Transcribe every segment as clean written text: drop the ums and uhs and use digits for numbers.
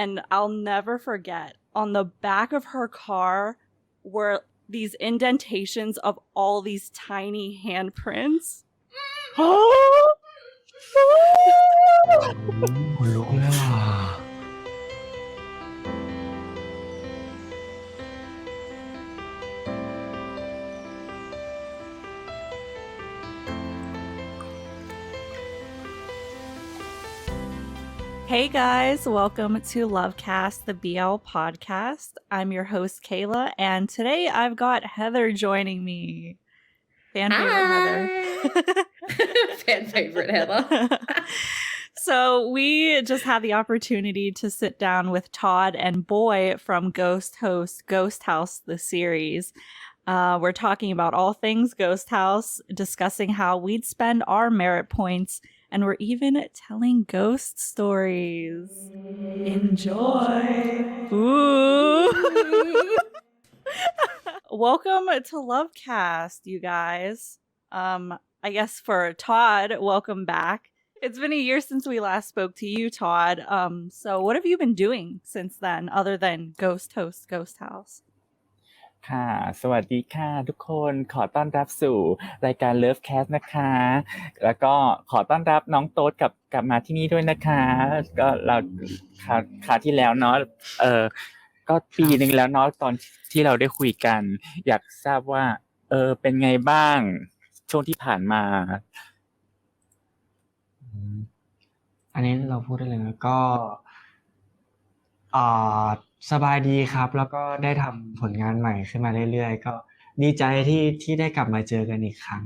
and I'll never forget, on the back of her car were these indentations of all these tiny handprints. คนลุกเลยว่ะ Hey guys, welcome to LoveCast, the BL podcast. I'm your host, Kayla, and today I've got Heather joining me. Fan favorite Heather. Fan favorite Heather. So we just had the opportunity to sit down with Todd and Boy from Ghost House, the series. We're talking about all things Ghost House, discussing how we'd spend our merit points, and we're even telling ghost stories. Enjoy. Ooh. Welcome to LoveCast, you guys. I guess for Todd, welcome back. It's been a year since we last spoke to you, Todd. So what have you been doing since then, other than Ghost House? ค่ะสวัสดีค่ะทุกคนขอต้อนรับสู่รายการ LoveCast นะคะแล้วก็ขอต้อนรับน้องโต๊ดกลับมาที่นี่ด้วยนะคะก็เราคราวที่แล้วเนาะก็ปีนึงแล้วเนาะตอนที่เราได้คุยกันอยากทราบว่าเป็นไงบ้างช่วงที่ผ่านมาอันนี้เราพูดได้เลยนะก็สบายดีครับแล้วก็ได้ทำผลงานใหม่ขึ้นมาเรื่อยๆก็ดีใจที่ได้กลับมาเจอกันอีกครั้ง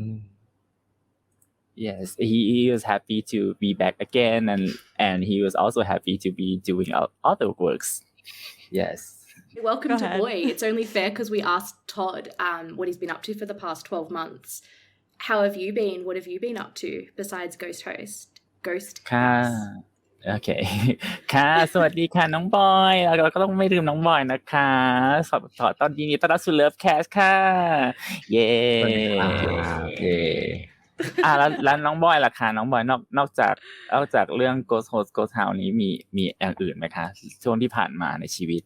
Yes, he was happy to be back again and he was also happy to be doing other works. Yes. Welcome to Boy. It's only fair because we asked Todd what he's been up to for the past 12 months. How have you been? What have you been up to besides Ghost House? โอเคค่ะสวัสดีค่ะน้องบอยเราก็ต้องไม่ลืมน้องบอยนะคะขอต้อนรับสู่ LoveCast ค่ะเย้แล้วน้องบอยล่ะค่ะน้องบอยนอกจากเรื่อง Ghost House นี้มีอย่างอื่นไหมคะช่วงที่ผ่านมาในชีวิต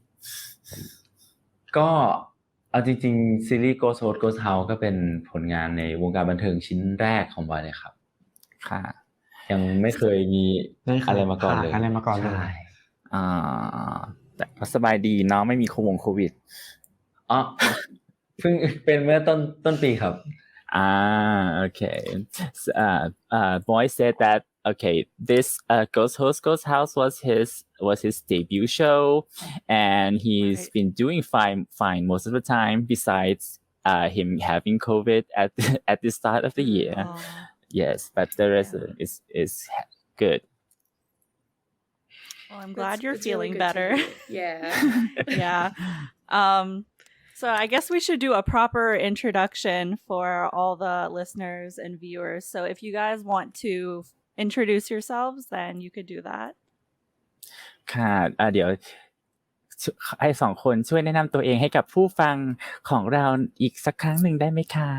ก็เอาจริงๆซีรีส์ Ghost House ก็เป็นผลงานในวงการบันเทิงชิ้นแรกของบอยเลยครับค่ะยังไม่เคยมีอะไรมาก่อนเลยใช่แต่สบายดีเนาะไม่มีโควิดเพิ่งเป็นเมื่อต้นปีครับokay Boy said that okay this Ghost House was his debut show and he's been doing fine most of the time besides him having COVID at the start of the year. Yes, but the rest is good. Well, I'm glad you're feeling really better. Yeah. Yeah. So I guess we should do a proper introduction for all the listeners and viewers. So if you guys want to introduce yourselves, then you could do that. ค่ะเดี๋ยวให้สองคนช่วยแนะนำตัวเองให้กับผู้ฟังของเราอีกสักครั้งหนึ่งได้ไหมคะ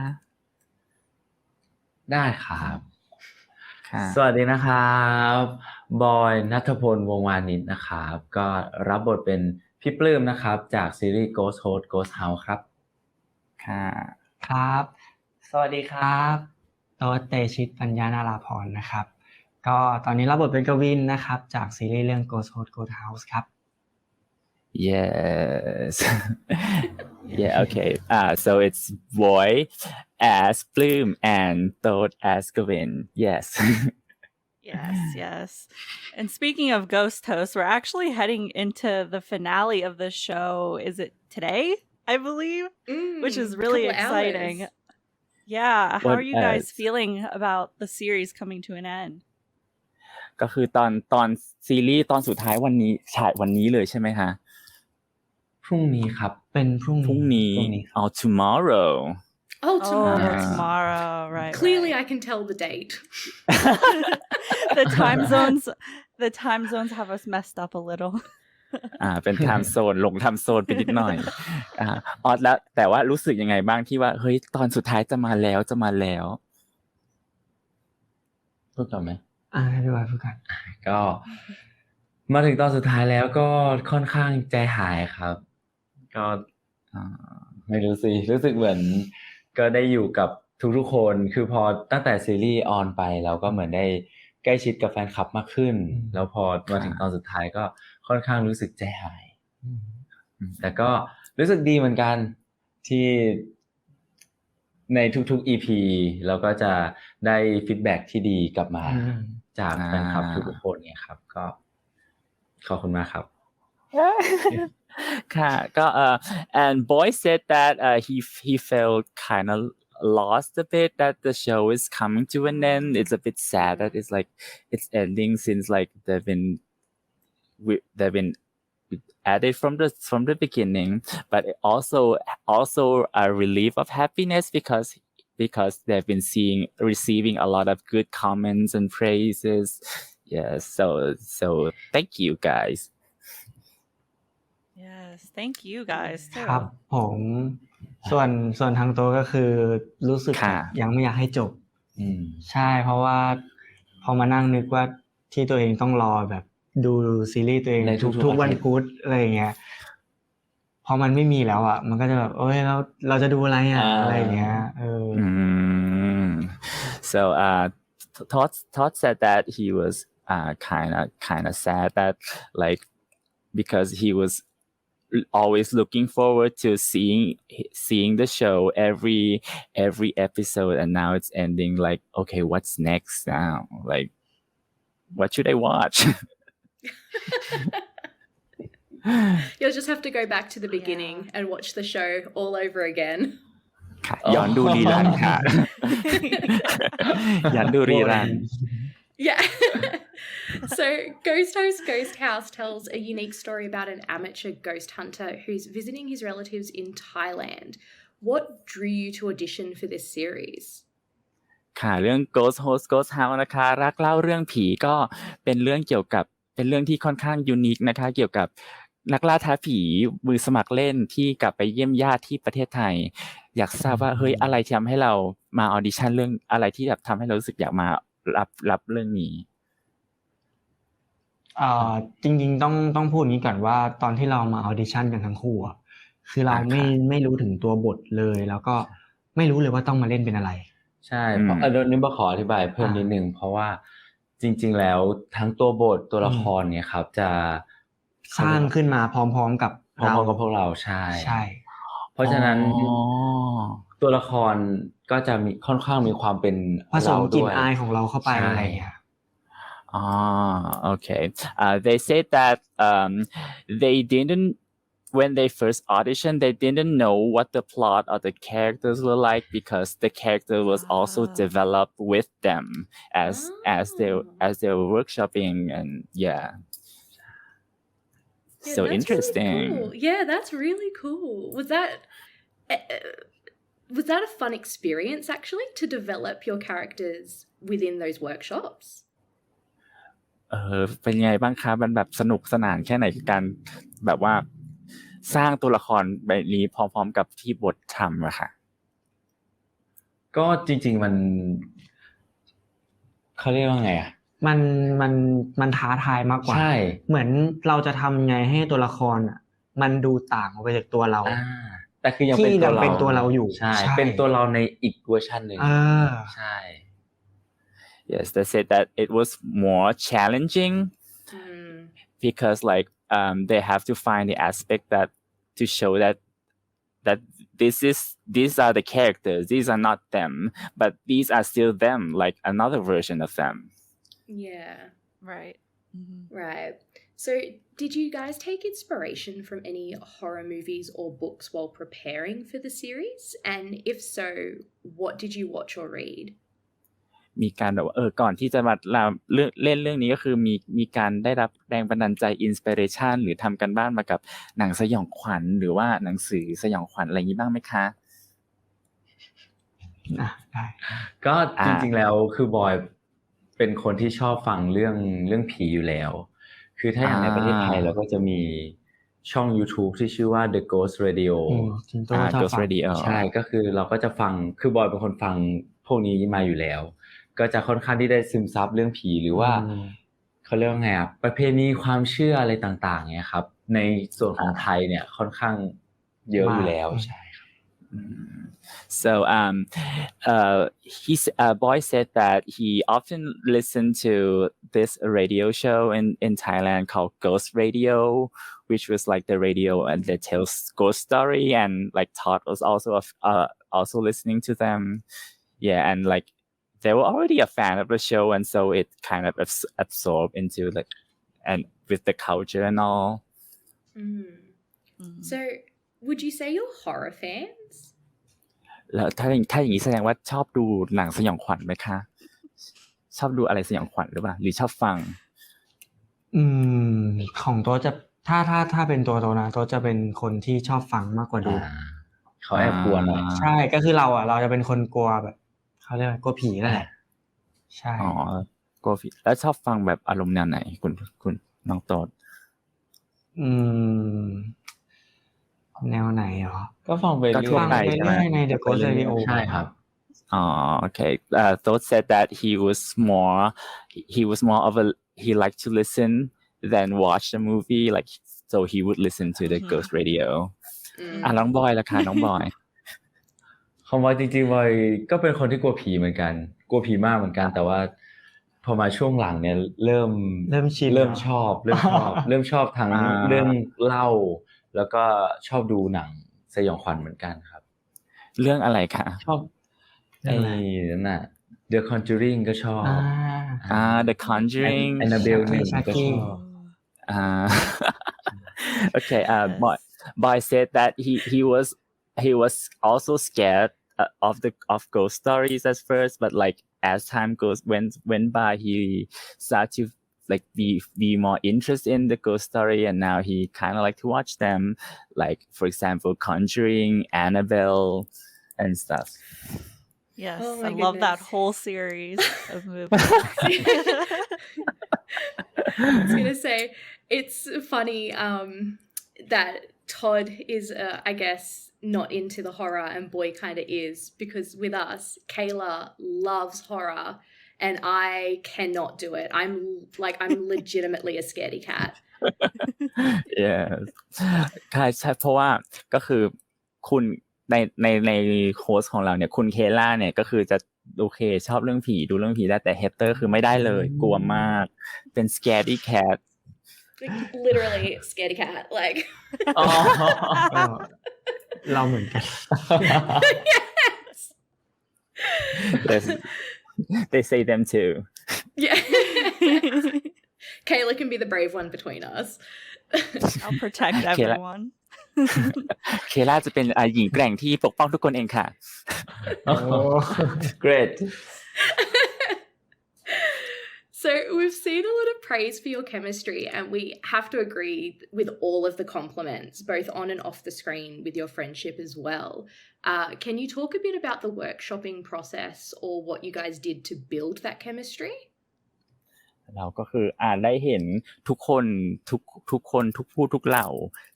ได้ครับสวัสดีนะครับบอยณัฐพลวงศ์วานิชนะครับก็รับบทเป็นพี่ปลื้มนะครับจากซีรีส์ Ghost House ครับค่ะครับสวัสดีครับโต๊ดเตชิตปัญญานาราพรนะครับก็ตอนนี้รับบทเป็นกวินนะครับจากซีรีส์เรื่อง Ghost House ครับ Yes. Yeah, okay. So it's Boy as Pluem and Toad as Kevin. Yes. Yes. And speaking of Ghost House, we're actually heading into the finale of the show. Is it today? I believe, which is really exciting. Hours. Yeah. How are you guys feeling about the series coming to an end? ก็คือตอนซีรีส์ตอนสุดท้ายวันนี้ฉายวันนี้เลยใช่ไหมคะพรุ่งนี้ครับเป็นพรุ่งนี้ tomorrow tomorrow right clearly I can tell the date the time zones have us messed up a little เป็น time zone หลง time zone ไปนิดหน่อยแล้วแต่ว่ารู้สึกยังไงบ้างที่ว่าเฮ้ยตอนสุดท้ายจะมาแล้วพูดต่อไหมให้พี่วายพูดกันก็ มาถึงตอนสุดท้ายแล้วก็ค่อนข้างใจหายครับ ก็ไม่รู้สิรู้สึกเหมือนก็ได้อยู่กับทุกๆคนคือพอตั้งแต่ซีรีส์ออนไปเราก็เหมือนได้ใกล้ชิดกับแฟนคลับมากขึ้นแล้วพอมาถึงตอนสุดท้ายก็ค่อนข้างรู้สึกใจหายแต่ก็รู้สึกดีเหมือนกันที่ในทุกๆ EP เราก็จะได้ฟีดแบ็กที่ดีกลับมาจากแฟนคลับทุกๆคนเนี่ยครับก็ขอบคุณมากครับ ค่ะก็and Boy said that he felt kind of lost a bit that the show is coming to an end. It's a bit sad that it's ending since like they've been added from the beginning, but it also a relief of happiness because they've been receiving a lot of good comments and praises. Yes, so thank you guys. Yes, thank you guys ครับ too. ผมส่วนทางโตก็คือรู้สึกยังไม่อยากให้จบใช่เพราะว่าพอมานั่งนึกว่าที่ตัวเองต้องรอแบบดูซีรีส์ตัวเองในทุกวันพุธอะไรอย่างเงี้ยพอมันไม่มีแล้วอ่ะมันก็จะแบบเราจะดูอะไรอะไรอย่างเงี้ยSo Todd said that he was kind of sad that like because he was always looking forward to seeing the show every episode and now it's ending like okay what's next now like what should I watch You'll just have to go back to the beginning and watch the show all over again ย้อนดูรีรันค่ะย้อนดูรีรันYeah. So Ghost House tells a unique story about an amateur ghost hunter who's visiting his relatives in Thailand. What drew you to audition for this series? ค่ะเรื่อง Ghost House นะคะรักเล่าเรื่องผีก็เป็นเรื่องที่ค่อนข้างยูนิคนะคะเกี่ยวกับนักล่าท้าผีมือสมัครเล่นที่กลับไปเยี่ยมญาติที่ประเทศไทยอยากทราบว่าเฮ้ยอะไรที่ทำให้เรามาออดิชั่นเรื่องอะไรที่แบบทำให้เรารู้สึกอยากมารับเรื่องนี้จริงๆต้องพูดงี้ก่อนว่าตอนที่เรามาออดิชั่นกันทั้งคู่อ่ะคือเราไม่รู้ถึงตัวบทเลยแล้วก็ไม่รู้เลยว่าต้องมาเล่นเป็นอะไรใช่เพราะนี่ขออธิบายเพิ่มนิดนึงเพราะว่าจริงๆแล้วทั้งตัวบทตัวละครเนี่ยครับจะสร้างขึ้นมาพร้อมๆกับพวกเราใช่เพราะฉะนั้นตัวละครก็จะมีค่อนข้างมีความเป็นผสมกลิ่นอายของเราเข้าไปอะไรอย่างเงี้ยOkay. They said that they didn't when they first auditioned they didn't know what the plot or the characters were like because the character was also developed with them as they were workshopping and yeah so interesting really cool. Yeah, that's really cool. Was that a fun experience actually to develop your characters within those workshops? เป็นไงบ้างคะมันแบบสนุกสนานแค่ไหนการแบบว่าสร้างตัวละครแบบนี้พร้อมๆกับที่บททำอะค่ะก็จริงๆมันเขาเรียกว่าไงอ่ะมันท้าทายมากกว่าใช่เหมือนเราจะทำไงให้ตัวละครอ่ะมันดูต่างออกไปจากตัวเราแต่คือยังเป็นตัวเราอยู่ใช่เป็นตัวเราในอีกเวอร์ชันนึงใช่ Yes, they said that it was more challenging because like they have to find the aspect that to show that these are the characters, these are not them, but these are still them, like another version of them. Yeah. Right. Mm-hmm. Right. So did you guys take inspiration from any horror movies or books while preparing for the series? And if so, what did you watch or read?มีการแบบว่าก่อนที่จะมาเล่นเรื่องนี้ก็คือมีการได้รับแรงบันดาลใจอินสปิเรชันหรือทำกันบ้านมากับหนังสยองขวัญหรือว่าหนังสือสยองขวัญอะไรอย่างนี้บ้างไหมคะได้ก็จริงๆแล้วคือบอยเป็นคนที่ชอบฟังเรื่องผีอยู่แล้วคือถ้าอย่างในประเทศไทยเราก็จะมีช่อง YouTube ที่ชื่อว่า The Ghost Radio Ghost Radio ใช่ก็คือเราก็จะฟังคือบอยเป็นคนฟังพวกนี้มาอยู่แล้วก็จะค่อนข้างที่ได้ซึมซับเรื่องผีหรือว่า เขาเรียกว่าไงอ่ะประเพณีความเชื่ออะไรต่างๆเนี่ยครับในส่วนของไทยเนี่ยค่อนข้างเยอะอยู่แล้วใช่ครับ So Boy said that he often listened to this radio show in Thailand called Ghost Radio, which was like the radio and that tells ghost story, and like Todd was also listening to them. Yeah, and like they were already a fan of the show, and so it kind of absorbed into like and with the culture and all. So would you say you're horror fans? แล้วถ้าอย่างนี้แสดงว่าชอบดูหนังสยองขวัญไหมคะชอบดูอะไรสยองขวัญหรือเปล่าหรือชอบฟังของตัวจะถ้าเป็นตัวนะตัวจะเป็นคนที่ชอบฟังมากกว่าดูเขาแอบกลัวหน่อยใช่ก็คือเราจะเป็นคนกลัวแบบเขาเรียกว่ากลัวผีนั่นแหละใช่กลัวผีแล้วชอบฟังแบบอารมณ์แนวไหนคุณน้องโต๊ดแนวไหนหรอก็ฟังไปเรื่อยใน The Ghost Radio ใช่ครับokay Todd said that he was more of a he liked to listen than watch the movie like so he would listen to the Ghost Radio น้องบอยล่ะค่ะน้องบอยคำว่าจริงๆบอยก็เป็นคนที่กลัวผีเหมือนกันกลัวผีมากเหมือนกันแต่ว่าพอมาช่วงหลังเนี่ยเริ่มชอบทั้งเรื่องเล่าแล้วก็ชอบดูหนังสยองขวัญเหมือนกันครับเรื่องอะไรคะชอบนั่นน่ะ The Conjuring ก็ชอบThe Conjuring Annabelle 1ก็ชอบ okay Boy said that he was also scared of ghost stories at first but like as time went by he started to like be more interested in the ghost story and now he kind of like to watch them like for example Conjuring, Annabelle and stuff. Yes, I love that whole series of movies. I was gonna say it's funny that Todd is I guess not into the horror and Boy kind of is because with us Kayla loves horror and I cannot do it. I'm legitimately a scaredy cat. Yes ใช่เพราะว่าก็คือคุณในโค้ชของเราเนี่ยคุณเคล่าเนี่ยก็คือจะโอเคชอบเรื่องผีดูเรื่องผีได้แต่เฮเตอร์คือไม่ได้เลยกลัวมากเป็น scaredy cat literally scaredy cat like เราเหมือนกัน yes they say them too yeah Kayla can be the brave one between us I'll protect everyoneเคล่าจะเป็นหญิงแกร่งที่ปกป้องทุกคนเองค่ะ Great So we've seen a lot of praise for your chemistry and we have to agree with all of the compliments, both on and off the screen with your friendship as well. Can you talk a bit about the workshopping process or what you guys did to build that chemistry? เราก็คือได้เห็นทุกคนทุกคนทุกผู้ทุกเหล่า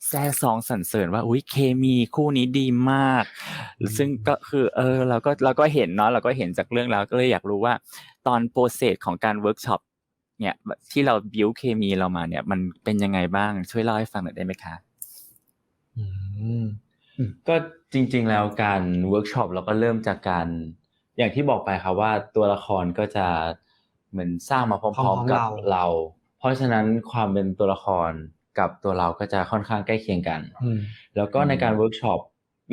แซ่ซองสรรเสริญว่าอุ๊ยเคมีคู่นี้ดีมากซึ่งก็คือเราก็เห็นเนาะเราก็เห็นจากเรื่องแล้วก็เลยอยากรู้ว่าตอนโปรเซสของการเวิร์กช็อปเนี่ยที่เราบิวเคมีเรามาเนี่ยมันเป็นยังไงบ้างช่วยเล่าให้ฟังหน่อยได้ไหมคะก็จริงๆแล้วการเวิร์กช็อปเราก็เริ่มจากการอย่างที่บอกไปครับว่าตัวละครก็จะเหมือนสร้างมาพร้อมๆกับเราเพราะฉะนั้นความเป็นตัวละครกับตัวเราก็จะค่อนข้างใกล้เคียงกันแล้วก็ในการเวิร์กช็อป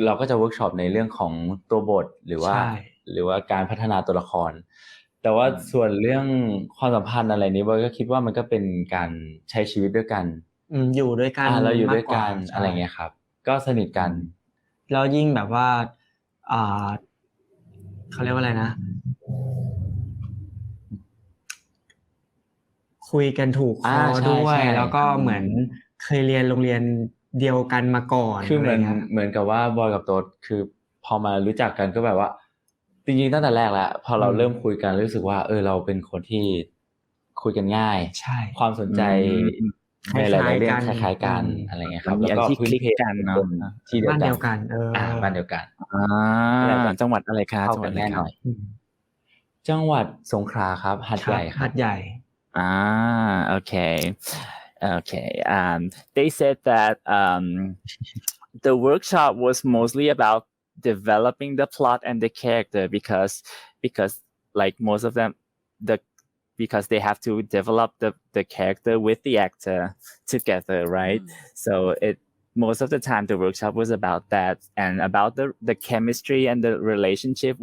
เราก็จะเวิร์กช็อปในเรื่องของตัวบทหรือว่าการพัฒนาตัวละครแต่ว่าส่วนเรื่องความสัมพันธ์อะไรนี้บอยก็คิดว่ามันก็เป็นการใช้ชีวิตด้วยกันอยู่ด้วยกันเราอยู่ด้วยกันอะไรเงี้ยครับก็สนิทกันแล้วยิ่งแบบว่าเขาเรียกว่าอะไรนะคุยกันถูกคอด้วยแล้วก็เหมือนเคยเรียนโรงเรียนเดียวกันมาก่อนคือเหมือนกับว่าบอยกับโต๊ดคือพอมารู้จักกันก็แบบว่าจริงๆตั้งแต่แรกแล้วพอเราเริ่มคุยกันรู้สึกว่าเราเป็นคนที่คุยกันง่ายความสนใจในหลายๆเรื่องคล้ายๆกันอะไรเงี้ยครับแล้วก็พื้นเพกันเนาะที่บ้านเดียวกันบ้านเดียวกันจังหวัดอะไรคะจังหวัดอะไรครับจังหวัดสงขลาครับหาดใหญ่หาดใหญ่ Okay. They said that the workshop was mostly about developing the plot and the character because like most of them because they have to develop the character with the actor together, right? So most of the time the workshop was about that, and about the chemistry and the relationship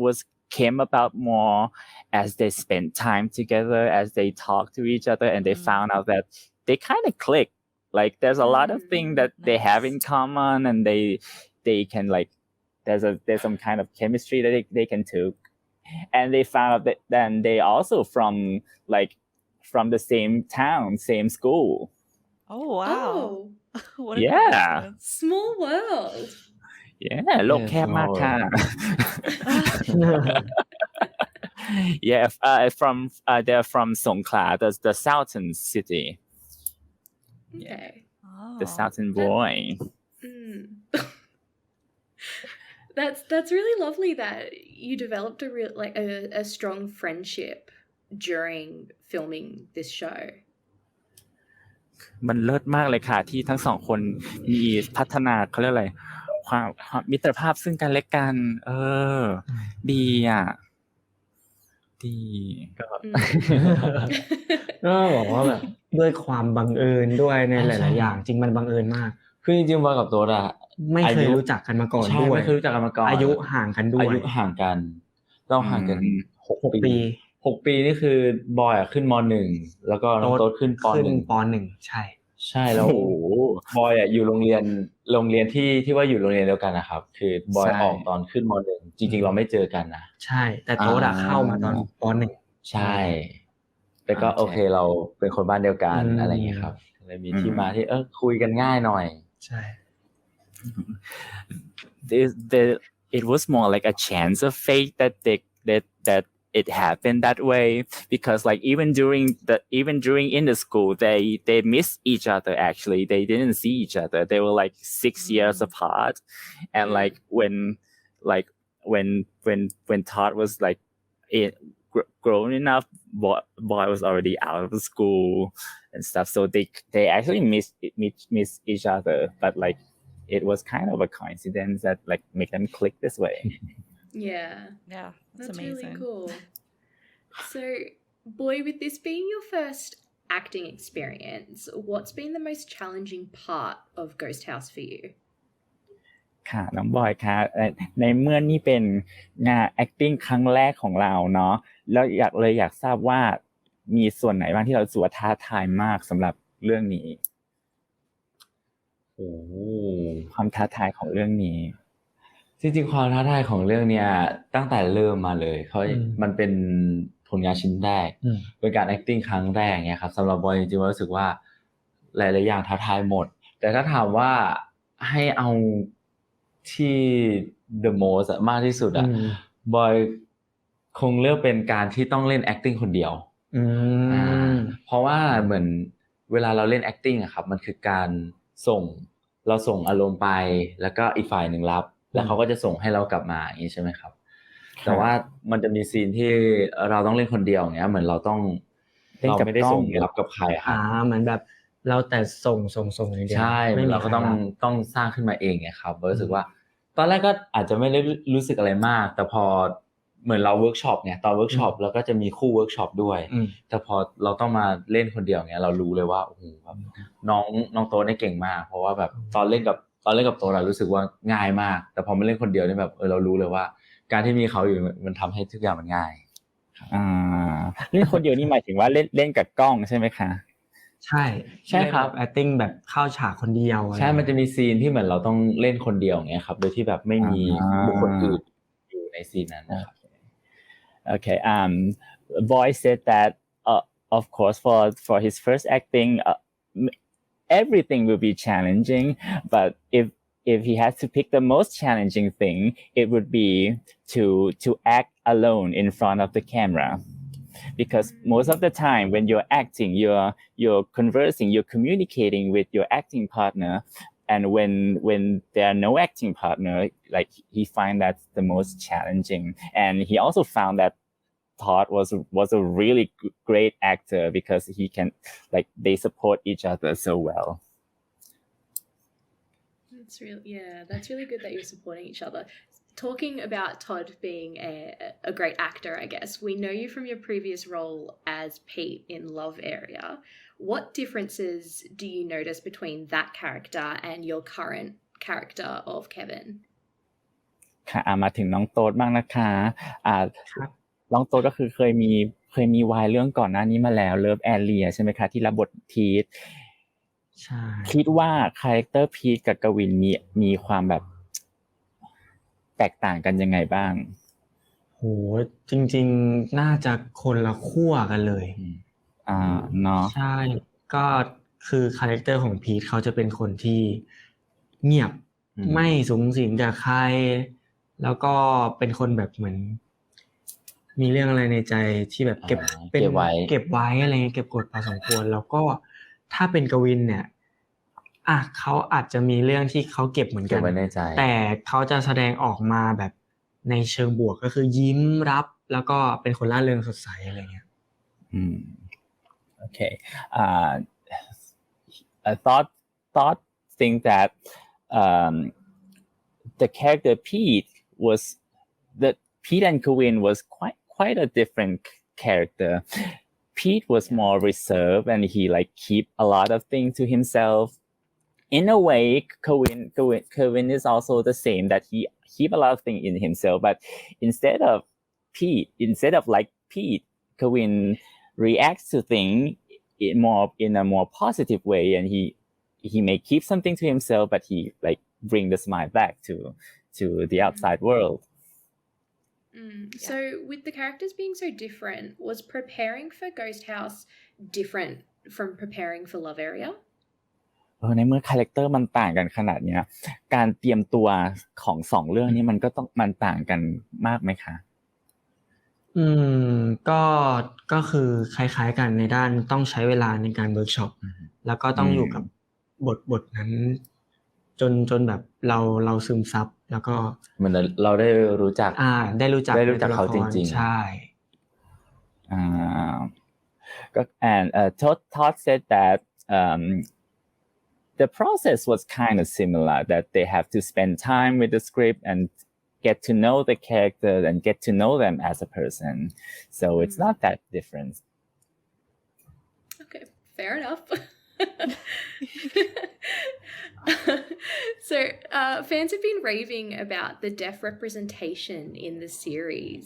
came about more as they spent time together, as they talked to each other, and they found out that they kind of click. Like there's a lot of things that they have in common, and they can like there's some kind of chemistry that they can do. And they found out that then they also from the same town, same school. Oh wow. Oh, What a Yeah. coincidence. small world. Yeah, โลกแคบมากค่ะ Yeah, they're from Songkla, the southern city, Okay. the Oh. southern boy. Mm. That's really lovely that you developed a strong friendship during filming this show. มันเลิศมากเลยค่ะที่ทั้งสองคนมีพัฒนาเขาเรียกอะไรความมิตรภาพซึ่งกันและกันดีอ่ะดี ก็บอกว่าแบบด้วยความบังเอิญด้วยในหลายๆอย่างจริงมันบังเอิญมากคือจริงๆบอยกับโต๊ดอะ ไม่เคยรู้จักกันมาก่อนด้วย ไม่เคยรู้จักกันมาก่อน อายุห่างกันด้วย อายุห่างกันเราห่างกัน6 ปี 6 ปีนี่คือบอยอะขึ้นม.1 แล้วก็น้องโต๊ดขึ้นป.1 ใช่แล้วบอยอะอยู่โรงเรียนที่ว่าอยู่โรงเรียนเดียวกันนะครับคือบอยออกตอนขึ้นม.1 จริงๆเราไม่เจอกันนะใช่แต่โต๊ดเข้ามาตอนป.1 ใช่แต่ก็โอเคเราเป็นคนบ้านเดียวกันอะไรอย่างเงี้ยครับเลยมีที่มาที่คุยกันง่ายหน่อยใช่ It was more like a chance of fate that it happened that way, because like even during in the school they miss each other. Actually they didn't see each other. They were like 6 years apart, and like when Todd was like grown enough, boy was already out of the school and stuff, so they actually miss each other, but like it was kind of a coincidence that like make them click this way. Yeah, that's amazing. Really cool. So, Boy, with this being your first acting experience, what's been the most challenging part of Ghost House for you? ค่ะน้องบอยค่ะในเมื่อนี่เป็นงาน acting ครั้งแรกของเราเนาะแล้วอยากทราบว่ามีส่วนไหนบ้างที่เรารู้สึกว่าท้าทายมากสำหรับเรื่องนี้ความท้าทายของเรื่องนี้จริงๆความท้าทายของเรื่องเนี้ยตั้งแต่เริ่มมาเลยมันเป็นผลงานชิ้นแรกเป็นการ acting ครั้งแรกเนี่ยครับสำหรับบอยจริงๆรู้สึกว่าหลายๆอย่างท้าทายหมดแต่ถ้าถามว่าให้เอาที่ the most มากที่สุดบอยคงเลือกเป็นการที่ต้องเล่น acting คนเดียวเพราะว่าเหมือนเวลาเราเล่น acting อะครับมันคือการเราส่งอารมณ์ไปแล้วก็อีกฝ่ายหนึ่งรับแล้วเขาก็จะส่งให้เรากลับมาอย่างนี้ใช่ไหมครับแต่ว่ามันจะมีซีนที่เราต้องเล่นคนเดียวอย่างเงี้ยเหมือนเราไม่ได้ส่งรับกับใครครับเหมือนแบบเราแต่ส่งอย่างเดียวใช่เราก็ต้องสร้างขึ้นมาเองไงครับรู้สึกว่าตอนแรกก็อาจจะไม่ได้รู้สึกอะไรมากแต่พอเหมือนเราเวิร์กช็อปเนี่ยตอนเวิร์กช็อปแล้วก็จะมีคู่เวิร์กช็อปด้วยแต่พอเราต้องมาเล่นคนเดียวเงี้ยเรารู้เลยว่าโอ้โหแบบน้องโตเนี่ยเก่งมากเพราะว่าแบบตอนเล่นกับโตเรารู้สึกว่าง่ายมากแต่พอมาเล่นคนเดียวเนี่ยแบบเรารู้เลยว่าการที่มีเขาอยู่มันทำให้ทุกอย่างมันง่ายเล่นคนเดียวนี่หมายถึงว่าเล่นกับกล้องใช่ไหมคะใช่ครับ acting แบบเข้าฉากคนเดียวใช่มันจะมีซีนที่เหมือนเราต้องเล่นคนเดียวอย่างเงี้ยครับโดยที่แบบไม่มีบุคคลอื่นอยู่ในซีนนั้นนะครับOkay. Boy said that, of course, for his first acting, everything will be challenging. But if he has to pick the most challenging thing, it would be to act alone in front of the camera. Because most of the time when you're acting, you're conversing, you're communicating with your acting partner. And when there are no acting partner, like he find that's the most challenging. And he also found that Todd was a really great actor because he can they support each other so well. That's really good that you're supporting each other. Talking about Todd being a great actor, I guess, we know you from your previous role as Pete in Love Area. What differences do you notice between that character and your current character of Kevin? ค่ะมาถึงน้องโต๊ดบ้างนะคะน้องโต๊ดก็คือเคยมีวายเรื่องก่อนหน้านี้มาแล้ว Love Area ใช่ไหมคะที่รับบทพีทใช่คิดว่าคาแรคเตอร์พีทกับกวินมีความแบบแตกต่างกันยังไงบ้างโหจริงๆน่าจะคนละขั้วกันเลยเนาะใช่ก็คือคาแรคเตอร์ของพีทเขาจะเป็นคนที่เงียบไม่สุงสิงกับใครแล้วก็เป็นคนแบบเหมือนมีเรื่องอะไรในใจที่แบบเก็บไว้อะไรเงี้ยเก็บกดพอสมควรแล้วก็ถ้าเป็นกวินเนี่ยเขาอาจจะมีเรื่องที่เขาเก็บเหมือนกันแต่เขาจะแสดงออกมาแบบในเชิงบวกก็คือยิ้มรับแล้วก็เป็นคนร่าเริงสดใสอะไรเงี้ยOkay. I thought think that the character Pete and Kevin was quite a different character. Pete was more reserved and he keep a lot of things to himself. In a way, Kevin is also the same that he keep a lot of things in himself. But instead of Pete, Kevin reacts to things in a more positive way, and he may keep something to himself, but he bring the smile back to the outside world. So with the characters being so different, was preparing for Ghost House different from preparing for Love Area? ในเมื่อคาแรคเตอร์มันต่างกันขนาดเนี้ยการเตรียมตัวของ2เรื่องนี้มันต่างกันมากไหมคะก็คือคล้ายๆกันในด้านต้องใช้เวลาในการเวิร์กช็อปแล้วก็ต้องอยู่กับบทนั้นจนแบบเราซึมซับแล้วก็เหมือนเราได้รู้จักเขาจริงๆใช่and Todd said that the process was kind of similar, that they have to spend time with the script and get to know the character and get to know them as a person. So it's not that different. Okay, fair enough. So fans have been raving about the deaf representation in the series.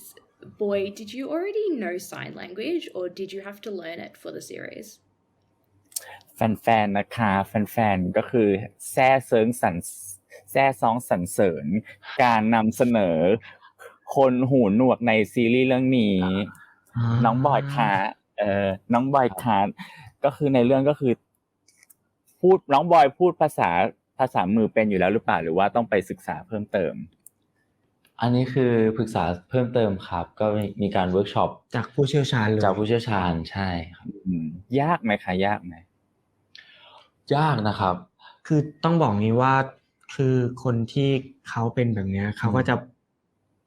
Boy, did you already know sign language or did you have to learn it for the series?แฟนๆนะคะแฟนๆก็คือแซ่ซองสรรเสริญการนำเสนอคนหูหนวกในซีรีส์เรื่องนี้น้องบอยค่ะก็คือในเรื่องก็คือน้องบอยพูดภาษามือเป็นอยู่แล้วหรือเปล่าหรือว่าต้องไปศึกษาเพิ่มเติมอันนี้คือปรึกษาเพิ่มเติมครับก็มีการเวิร์กช็อปจากผู้เชี่ยวชาญเลยใช่ครับยากไหมคะยากไหมยากนะครับคือต้องบอกงี้ว่าคือคนที่เขาเป็นแบบนี้เขาก็จะ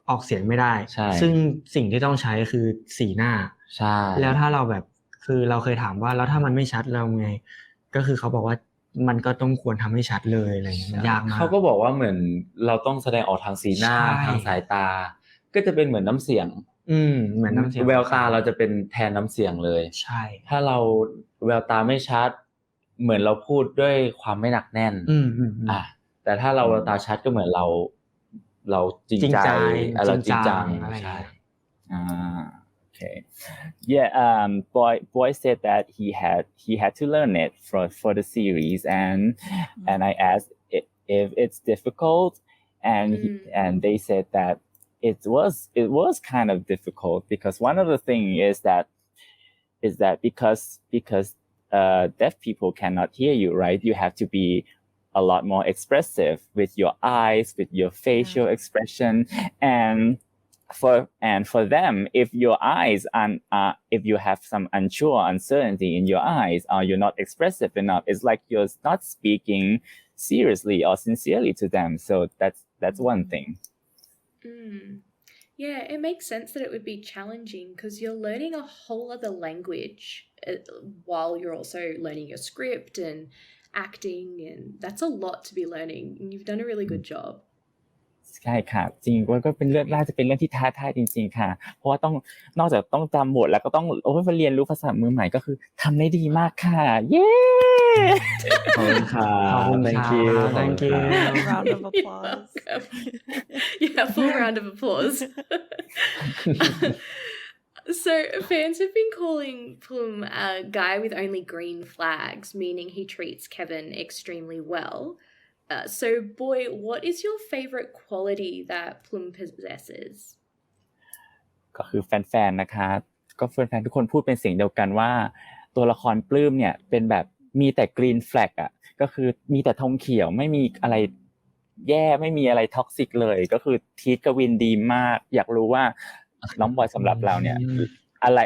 ออกเสียงไม่ได้ซึ่งสิ่งที่ต้องใช้คือสีหน้าใช่แล้วถ้าเราแบบคือเราเคยถามว่าแล้วถ้ามันไม่ชัดเราไงก็คือเขาบอกว่ามันก็ต้องควรทำให้ชัดเลยอะไรอย่างเงี้ยยากมากเขาก็บอกว่าเหมือนเราต้องแสดงออกทางสีหน้าทางสายตาก็จะเป็นเหมือนน้ำเสียงเหมือนน้ำเสียงแววตาเราจะเป็นแทนน้ำเสียงเลยใช่ถ้าเราแววตาไม่ชัดเหมือนเราพูดด้วยความไม่หนักแน่นแต่ถ้าเราแววตาชัดก็เหมือนเราจริงใจเราจริงจังใช่Okay. Yeah, Boy said that he had to learn it for the series, and I asked if it's difficult, and they said that it was kind of difficult because one of the thing is that because deaf people cannot hear you, right? You have to be a lot more expressive with your eyes, with your facial expression, and for them, if your eyes if you have some uncertainty in your eyes, or you're not expressive enough, it's like you're not speaking seriously or sincerely to them. So that's one thing. Yeah, it makes sense that it would be challenging because you're learning a whole other language while you're also learning your script and acting, and that's a lot to be learning. And you've done a really good job. ใช่ค่ะจริงก็เป็นเรื่องน่าจะเป็นเรื่องที่ท้าทายจริงๆค่ะเพราะว่าต้องนอกจากต้องจำบทแล้วก็ต้องไปเรียนรู้ภาษามือใหม่ก็คือทำได้ดีมากค่ะเย้ ขอบคุณครับ thank you thank you Round of applause. Yeah, full round of applause. So fans have been calling Pluem a guy with only green flags, meaning he treats Kevin extremely well. So Boy, what is your favorite quality that Pluem possesses? ก็คือแฟนๆนะคะก็แฟนๆทุกคนพูดเป็นเสียงเดียวกันว่าตัวละครปลื้มเนี่ยเป็นแบบมีแต่กรีนแฟลกอ่ะก็คือมีแต่ธงเขียวไม่มีอะไรแย่ไม่มีอะไรท็อกซิกเลยก็คือทีทกวินดีมากอยากรู้ว่าน้องบอยสำหรับเราเนี่ยอะไร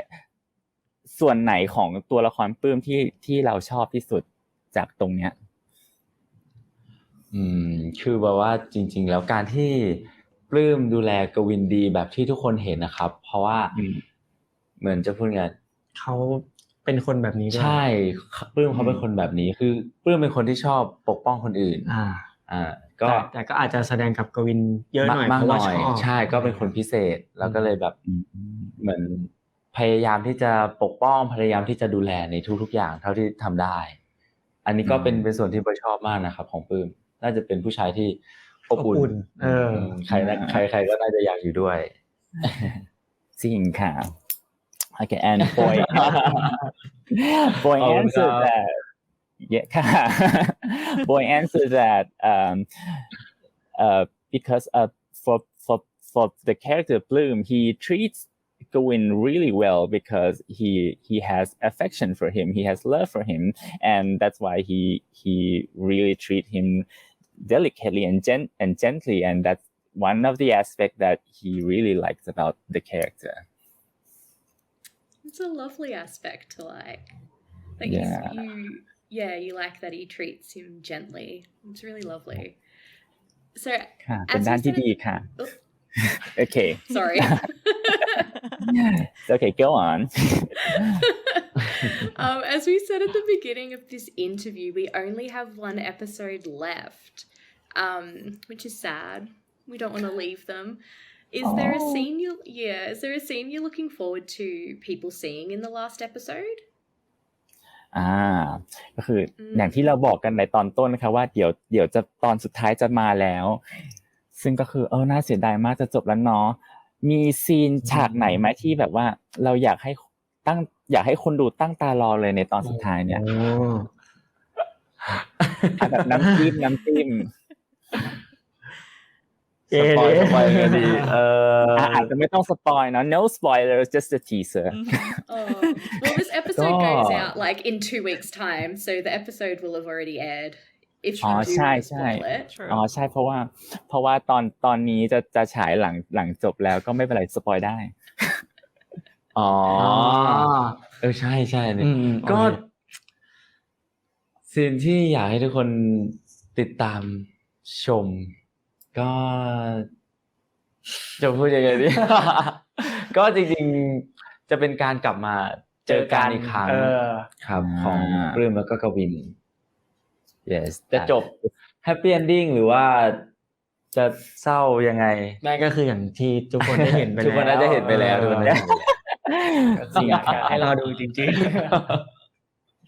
ส่วนไหนของตัวละครปลื้มที่เราชอบที่สุดจากตรงเนี้ยคือแบบว่าจริงๆแล้วการที่ปลื้มดูแลกวินดีแบบที่ทุกคนเห็นนะครับเพราะว่าเหมือนจะพูดไงเขาเป็นคนแบบนี้ด้วยใช่ปลื้มเขาเป็นคนแบบนี้คือปลื้มเป็นคนที่ชอบปกป้องคนอื่นก็แต่ก็อาจจะแสดงกับกวินเยอะหน่อยมากหน่อย เพราะว่าชอบใช่ก็เป็นคนพิเศษแล้วก็เลยแบบเหมือนพยายามที่จะปกป้องพยายามที่จะดูแลในทุกๆอย่างเท่าที่ทำได้อันนี้ก็เป็นส่วนที่ผมชอบมากนะครับของปลื้มน่าจะเป็นผู้ชายที่อบอุ่นใครก็น่าจะอยากอยู่ด้วยจริงค่ะ Okay, and boy answered that. Yeah, boy answered that. Because for the character Pluem, he treats Gawin really well because he has affection for him, he has love for him, and that's why he really treat him delicately and gently, and that's one of the aspects that he really likes about the character. It's a lovely aspect to like. Yeah. You like that he treats him gently. It's really lovely. So, ค่ะเป็นด้านที่ดีค่ะ Okay. Sorry. Okay, go on. As we said at the beginning of this interview, we only have one episode left, which is sad. We don't want to leave them. Is there a scene you're looking forward to people seeing in the last episode? ก็คืออย่างที่เราบอกกันในตอนต้นนะคะว่าเดี๋ยวจะตอนสุดท้ายจะมาแล้วซึ่งก็คือน่าเสียดายมากจะจบแล้วเนาะมีซีนฉากไหนไหมที่แบบว่าเราอยากให้คนดูตั้งตารอเลยในตอนสุดท้ายเนี่ยแบบน้ำจิ้มสปอยกันดีอาจจะไม่ต้องสปอยเนาะ no spoilers just a teaser well this episode goes out like in 2 weeks time so the episode will have already aired if you do spoil it ใช่เพราะว่าตอนนี้จะฉายหลังจบแล้วก็ไม่เป็นไรสปอยได้ใช่ๆเนี่ยก็ซีนที่อยากให้ทุกคนติดตามชมก็จะพูดยังไงดี ก็จริงๆจะเป็นการกลับมาเจอกันอีกครั้งครับของปลื้มแล้วก็กวิน yes จะจบ happy ending หรือว่าจะเศร้ายังไงนั่นก็คืออย่างที่ทุกคนได้เห็นไปแล้ว ทุกคนน่าจะเห็นไปแล้วทุกคนจริงอยากให้เราดูจริงๆ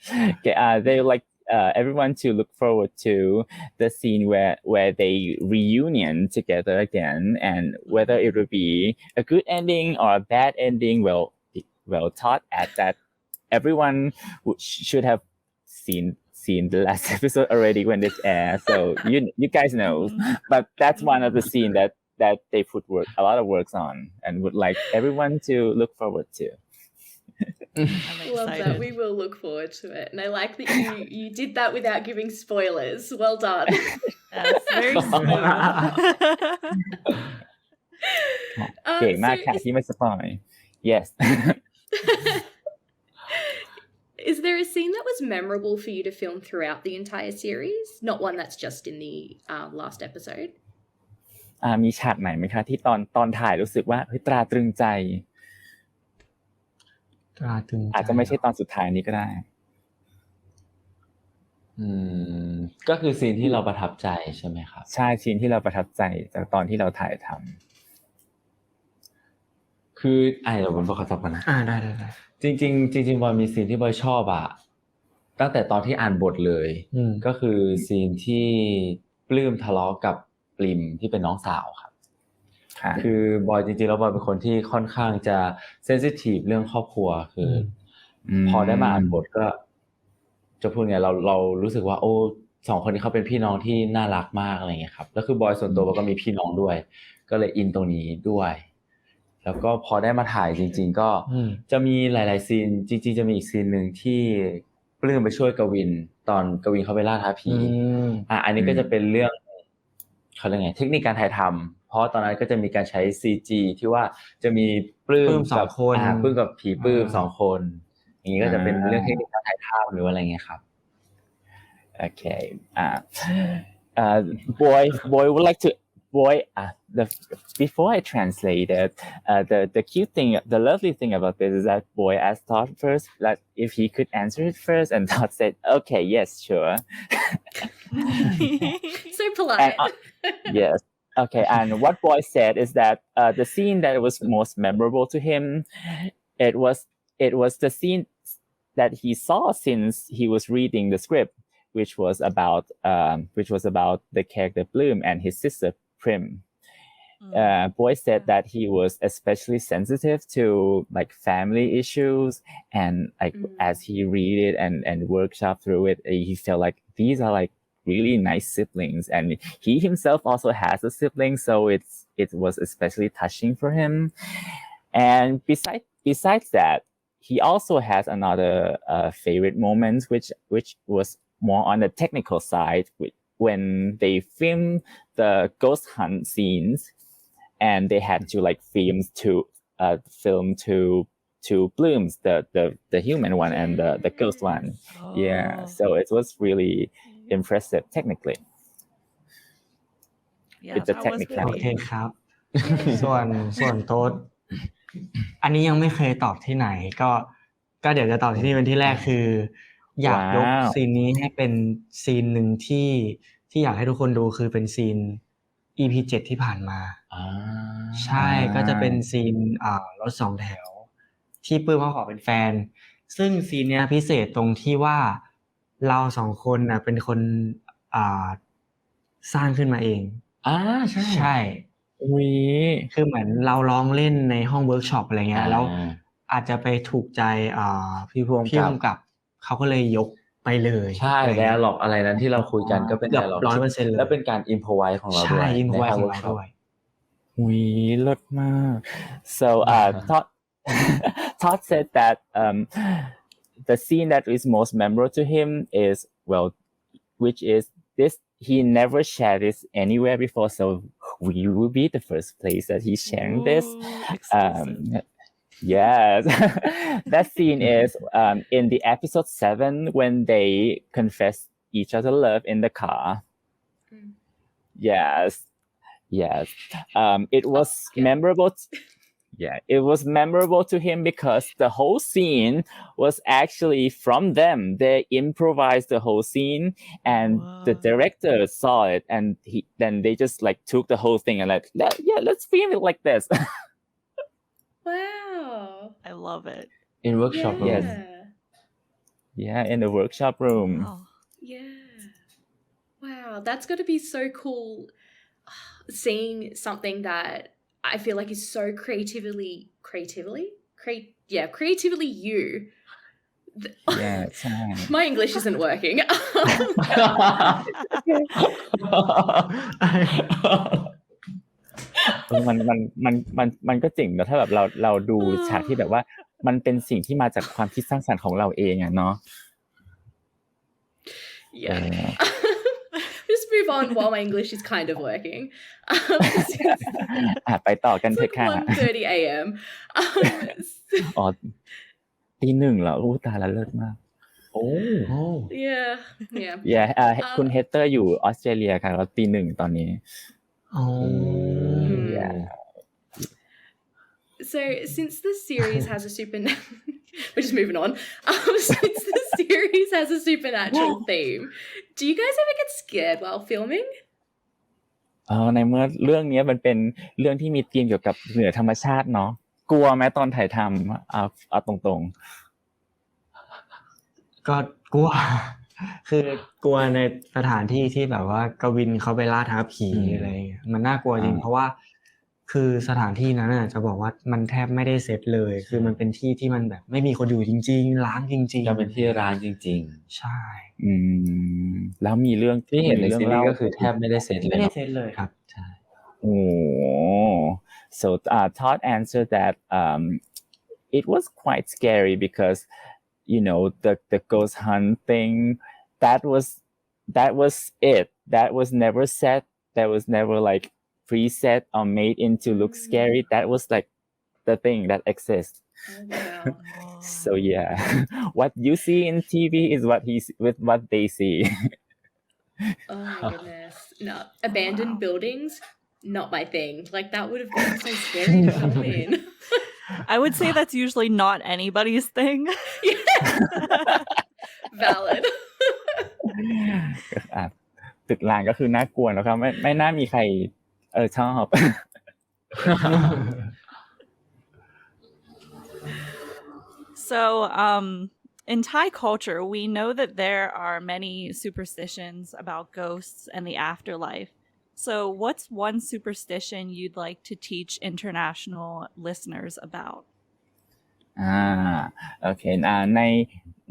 Okay, they like everyone to look forward to the scene where they reunion together again, and whether it will be a good ending or a bad ending, well thought at that everyone should have seen the last episode already when this airs, so you guys know, but that's one of the scene that they put a lot of works on and would like everyone to look forward to. Love that. We will look forward to it. And I like that you did that without giving spoilers. Well done. That's very smooth. เก่งมากค่ะที่ไม่สปอย Yes. Is there a scene that was memorable for you to film throughout the entire series? Not one that's just in the last episode? มีฉากไหนไหมคะที่ตอนถ่ายรู้สึกว่าเฮ้ยตราตรึงใจอาจจะไม่ใช่ตอนสุดท้ายนี้ก็ได้ก็คือซีนที่เราประทับใจใช่ไหมครับใช่ซีนที่เราประทับใจจากตอนที่เราถ่ายทำคือเดี๋ยวผมขอตอบก่อนนะได้จริงบอยมีซีนที่บอยชอบอ่ะตั้งแต่ตอนที่อ่านบทเลยก็คือซีนที่ปลื้มทะเลาะกับปริมที่เป็นน้องสาวครับคือบอยจริงๆแล้วบอยเป็นคนที่ค่อนข้างจะเซนซิทีฟเรื่องครอบครัวคือพอได้มาอ่านบทก็จะพูดไงเรารู้สึกว่าโอ้สองคนนี้เขาเป็นพี่น้องที่น่ารักมากอะไรเงี้ยครับแล้วคือบอยส่วนตัวก็มีพี่น้องด้วยก็เลยอินตรงนี้ด้วยแล้วก็พอได้มาถ่ายจริงๆก็จะมีหลายๆซีนจริงๆจะมีอีกซีนหนึ่งที่ปลื้มไปช่วยกวินตอนกวินเขาไปล่าท้าผีอันนี้ก็จะเป็นเรื่องเขาเรียกไงเทคนิคการถ่ายทำเพราะตอนนั้นก็จะมีการใช้ CG ที่ว่าจะมีปลื้มกับปลื้มกับผีปลื้ม2 คนอย่างนี้ก็จะเป็นเรื่องเทคนิคการถ่ายทำหรืออะไรเงี้ยครับOkay. Boy would like to. Before I translate it, the cute thing, the lovely thing about this is that Boy asked Todd first, like if he could answer it first, and Todd said, "Okay, yes, sure." So polite. Yes. Okay, and what Boy said is that the scene that was most memorable to him, it was the scene that he saw since he was reading the script, which was about the character Pluem and his sister Prim. Boy said that he was especially sensitive to like family issues, and like as he read it and workshop through it, he felt like these are like really nice siblings, and he himself also has a sibling, so it was especially touching for him. And besides that, he also has another favorite moment, which was more on the technical side, when they filmed the ghost hunt scenes, and they had to like film two blooms, the human one and the ghost one. Yeah, so it was really impressive technically. Yeah, It's a that was technical. โอเคครับ ส่วนโต๊ดอันนี้ยังไม่เคยตอบที่ไหนก็เดี๋ยวจะตอบที่นี่เป็นที่แรกคืออยากยกซีนนี้ให้เป็นซีนหนึ่งที่อยากให้ทุกคนดูคือเป็นซีน EP 7ที่ผ่านมาใช่ก็จะเป็นซีนรถ2 แถวที่ปื้มเขาขอเป็นแฟนซึ่งซีนเนี้ยพิเศษตรงที่ว่าเรา2 คนน่ะเป็นคนสร้างขึ้นมาเองใช่คือเหมือนเราร้องเล่นในห้องเวิร์กช็อปอะไรเงี้ยแล้วอาจจะไปถูกใจพี่ผู้กำกับเขาก็เลยยกไปเลยใช่แล้วหรอกอะไรนั้นที่เราคุยกันก็เป็นแต่หรอก 100% เลยแล้วเป็นการอิมพอไวส์ของเราด้วยใช่อิมพอไวส์ของเราด้วยเลิศมาก so Todd said that the scene that is most memorable to him is which is this. He never shared this anywhere before, so we will be the first place that he's sharing this. Yes, that scene is in the episode 7 when they confess each other love in the car. Yes. It was memorable. It was memorable to him because the whole scene was actually from them. They improvised the whole scene, and the director saw it, and then they just like took the whole thing and like, let's film it like this. Wow, I love it. In workshop room. Yes. Yeah, in the workshop room. Oh. Yeah. Wow, that's got to be so cool. Seeing something that I feel like is so creatively you. Yeah, my English isn't working. มันก็เจ๋งนะถ้าแบบเราดูฉากที่แบบว่ามันเป็นสิ่งที่มาจากความคิดสร้างสรรค์ของเราเองอ่ะเนาะ Yeah. Just move on while my English is kind of working. ไปต่อกันเถอะค่ะ 1:30 a.m. อ๋อ 1:00 เหรออู้ตายแล้วเลิศมาก Yeah. คุณเฮเตอร์อยู่ออสเตรเลียค่ะแล้ว 1:00 ตอนนี้ อ๋อ yeah So, since the series has a we're just moving on. Since the series has a supernatural theme, do you guys ever get scared while filming? ในเมื่อเรื่องนี้มันเป็นเรื่องที่มีธีมเกี่ยวกับเหนือธรรมชาติเนาะกลัวไหมตอนถ่ายทำเอาตรง ก็กลัว คือกลัวในสถานที่ที่แบบว่ากวินเขาไปล่าท้าผีอะไรเงี้ยมันน่ากลัวจริงเพราะว่าคือสถานที่นั้นน่ะจะบอกว่ามันแทบไม่ได้เซตเลยคือมันเป็นที่ที่มันแบบไม่มีคนอยู่จริงๆล้างจริงๆ ก็เป็นที่ร้างจริง ใช่ แล้วมีเรื่อง ๆ ที่เห็นใน มี ซีรีส์ก็คือแทบไม่ได้เซตเลย ไม่ได้ เนาะ เซตเลยครับใช่ So Todd answered that it was quite scary because the ghost hunt thing that was it that was never set that was never like preset or made into look scary that was like the thing that exists Oh, wow. so yeah what you see in TV is what they see Oh my goodness. No, abandoned buildings, not my thing. Like, that would have been so scary to film in. I would say that's usually not anybody's thing. Valid. ตึกร้างก็คือน่ากลัวนะครับไม่น่ามีใครชอบ So, in Thai culture, we know that there are many superstitions about ghosts and the afterlife. So, what's one superstition you'd like to teach international listeners about? โอเค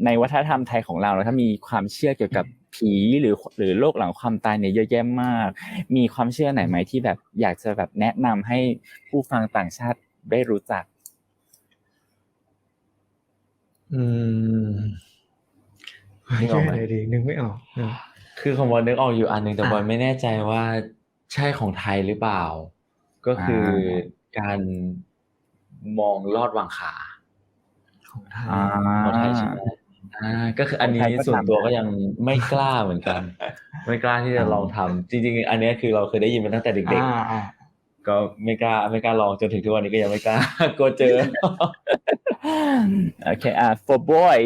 ในวัฒนธรรมไทยของเรานะครับมีความเชื่อเกี่ยวกับผีหรือโลกหลังความตายเนี่ยเยอะแยะมากมีความเชื่อไหนไหมที่แบบอยากจะแบบแนะนำให้ผู้ฟังต่างชาติได้รู้จักนึกออกไหมดีนึกไม่ออกคือของบอลนึกออกอยู่อันนึงแต่บอลไม่แน่ใจว่าใช่ของไทยหรือเปล่าก็คือการมองลอดวางขาของไทยใช่ไหมก็คืออันนี้ส่วนตัวก็ยังไม่กล้าเหมือนกันไม่กล้าที่จะลองทำจริงๆอันนี้คือเราเคยได้ยินมาตั้งแต่เด็กๆก็ไม่กล้าลองจนถึงทุกวันนี้ก็ยังไม่กล้ากลัวเจอ Okay for boy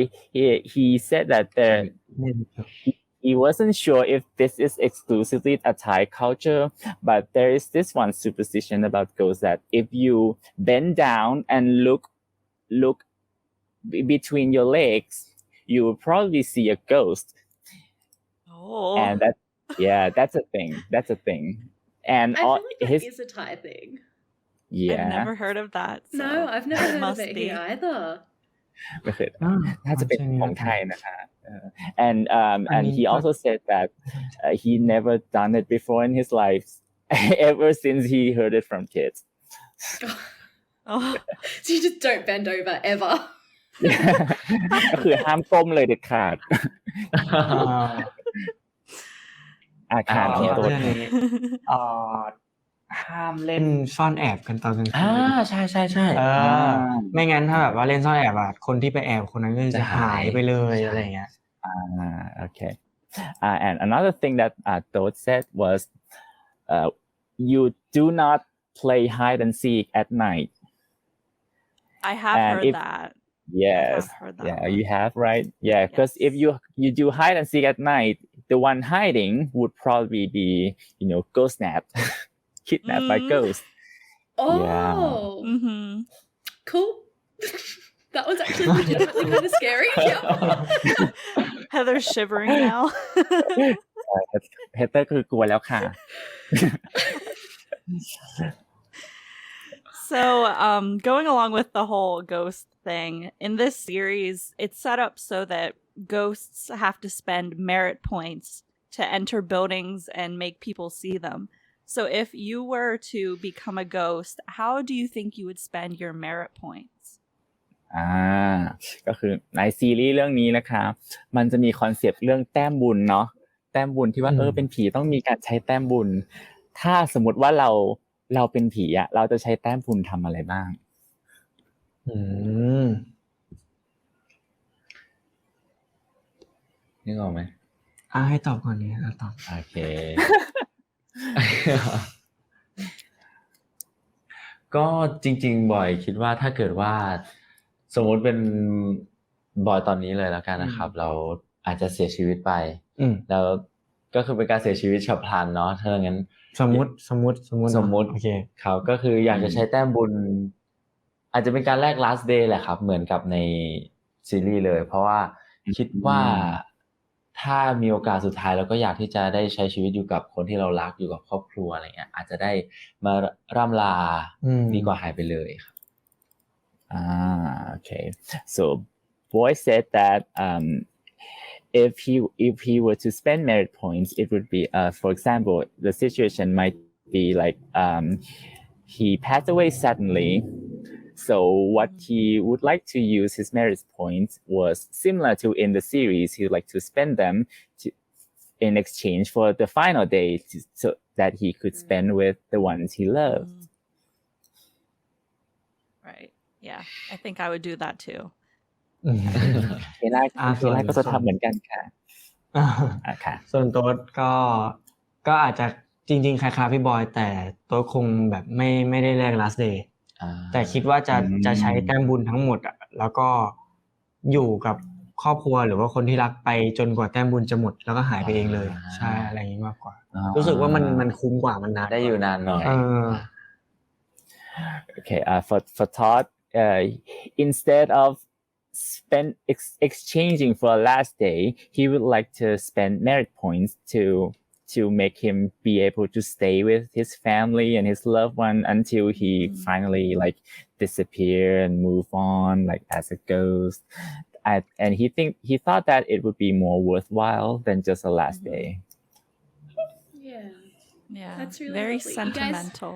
he said that he wasn't sure if this is exclusively a Thai culture, but there is this one superstition about ghosts that if you bend down and look between your legs, you will probably see a ghost. Oh. And that's a thing. That's a thing. And I feel like that is a Thai thing. Yeah. I've never heard of that. So No, I've never heard of must it be. here either. ไม่เคยน่าจะเป็นของไทยนะคะand he also said that he never done it before in his life ever since he heard it from kids. Oh. So you just don't bend over ever. ก็คือห้ามก้มเลยเด็ดขาดขาดที่ตัวนี้ห้ามเล่นซ่อนแอบกันตอนกลางคืนใช่ไม่งั้นถ้าแบบว่าเล่นซ่อนแอบคนที่ไปแอบคนนั้นก็จะหายไปเลยอะไรเงี้ยOkay and another thing that Toad said was you do not play hide and seek at night. I have heard that. Yes. Yeah, you have, right? Yeah, because if you do hide and seek at night, the one hiding would probably be, ghost snapped, kidnapped by ghosts. Oh. Yeah. Mm-hmm. Cool. That was actually legitimately kind of scary. Heather's shivering now. Heather คือกลัวแล้วค่ะ So, going along with the whole ghost thing, in this series, it's set up so that ghosts have to spend merit points to enter buildings and make people see them. So, if you were to become a ghost, how do you think you would spend your merit points? ก็คือในซีรีส์เรื่องนี้นะคะมันจะมีคอนเซปต์เรื่องแต้มบุญเนาะแต้มบุญที่ว่าเป็นผีต้องมีการใช้แต้มบุญถ้าสมมติว่าเราเป็นผีอ่ะเราจะใช้แต้มบุญทำอะไรบ้างนึกออกไหมให้ตอบก่อนนี้ตอบโอเค ก็จริงๆบอยคิดว่าถ้าเกิดว่าสมมติเป็นบอยตอนนี้เลยแล้วกันนะครับเราอาจจะเสียชีวิตไปแล้วก็คือเป็นการเสียชีวิตฉับพลันเนาะถ้าอย่างนั้นสมมุติโอเคครับก็คืออยากจะใช้แต้มบุญอาจจะเป็นการแลก last day แหละครับเหมือนกับในซีรีส์เลยเพราะว่าคิดว่าถ้ามีโอกาสสุดท้ายเราก็อยากที่จะได้ใช้ชีวิตอยู่กับคนที่เรารักอยู่กับครอบครัวอะไรเงี้ยอาจจะได้มาร่ำลาดีกว่าหายไปเลยครับOkay. So Boy said that if he were to spend merit points, it would be for example, the situation might be like he passed away suddenly. So what he would like to use his merit points was similar to in the series. He would like to spend them in exchange for the final day so that he could spend with the ones he loved. Right. Yeah, I think I would do that too. เคล่าก็จะทำเหมือนกันค่ะค่ะส่วนโต๊ดก็อาจจะจริงๆคล้ายๆพี่บอยแต่โต๊ดคงแบบไม่ได้แลก last day แต่คิดว่าจะใช้แต้มบุญทั้งหมดแล้วก็อยู่กับครอบครัวหรือว่าคนที่รักไปจนกว่าแต้มบุญจะหมดแล้วก็หายไปเองเลยใช่อะไรอย่างนี้มากกว่ารู้สึกว่ามันคุ้มกว่ามันนานได้อยู่นานหน่อยOkay, for Todd, instead of exchanging for a last day, he would like to spend merit points to make him be able to stay with his family and his loved one until he finally like disappear and move on like as a ghost. And he thought that it would be more worthwhile than just a last day. Yeah, that's really very lovely. sentimental.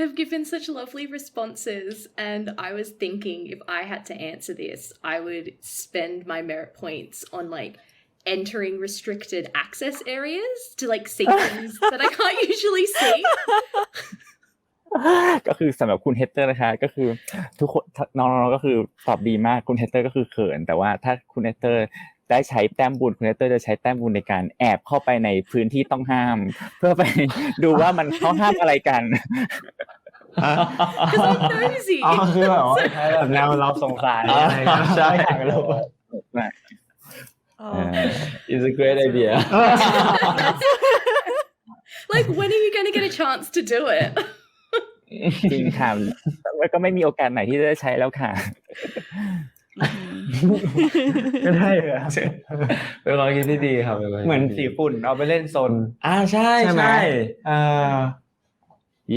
Have given such lovely responses, and I was thinking if I had to answer this, I would spend my merit points on like entering restricted access areas to like see things that I can't usually see. ก็คือสำหรับคุณเฮเตอร์นะคะก็คือทุกคนน้องๆก็คือตอบดีมากคุณเฮเตอร์ก็คือเขินแต่ว่าถ้าคุณเฮเตอร์ได้ใช้แต้มบุญคุณเฮเตอร์จะใช้แต้มบุญในการแอบเข้าไปในพื้นที่ต้องห้ามเพื่อไปดูว่ามันเขาห้ามอะไรกันคือแบบแนวเราสงสารอะไรใช่เรา It's a great idea. Like when are you going to get a chance to do it? จริงค่ะแล้วก็ไม่มีโอกาสไหนที่จะได้ใช้แล้วค่ะก็ได้เหรอเป็นความคิดที่ดีครับเหมือนสีฝุ่นเอาไปเล่นซนใช่ใช่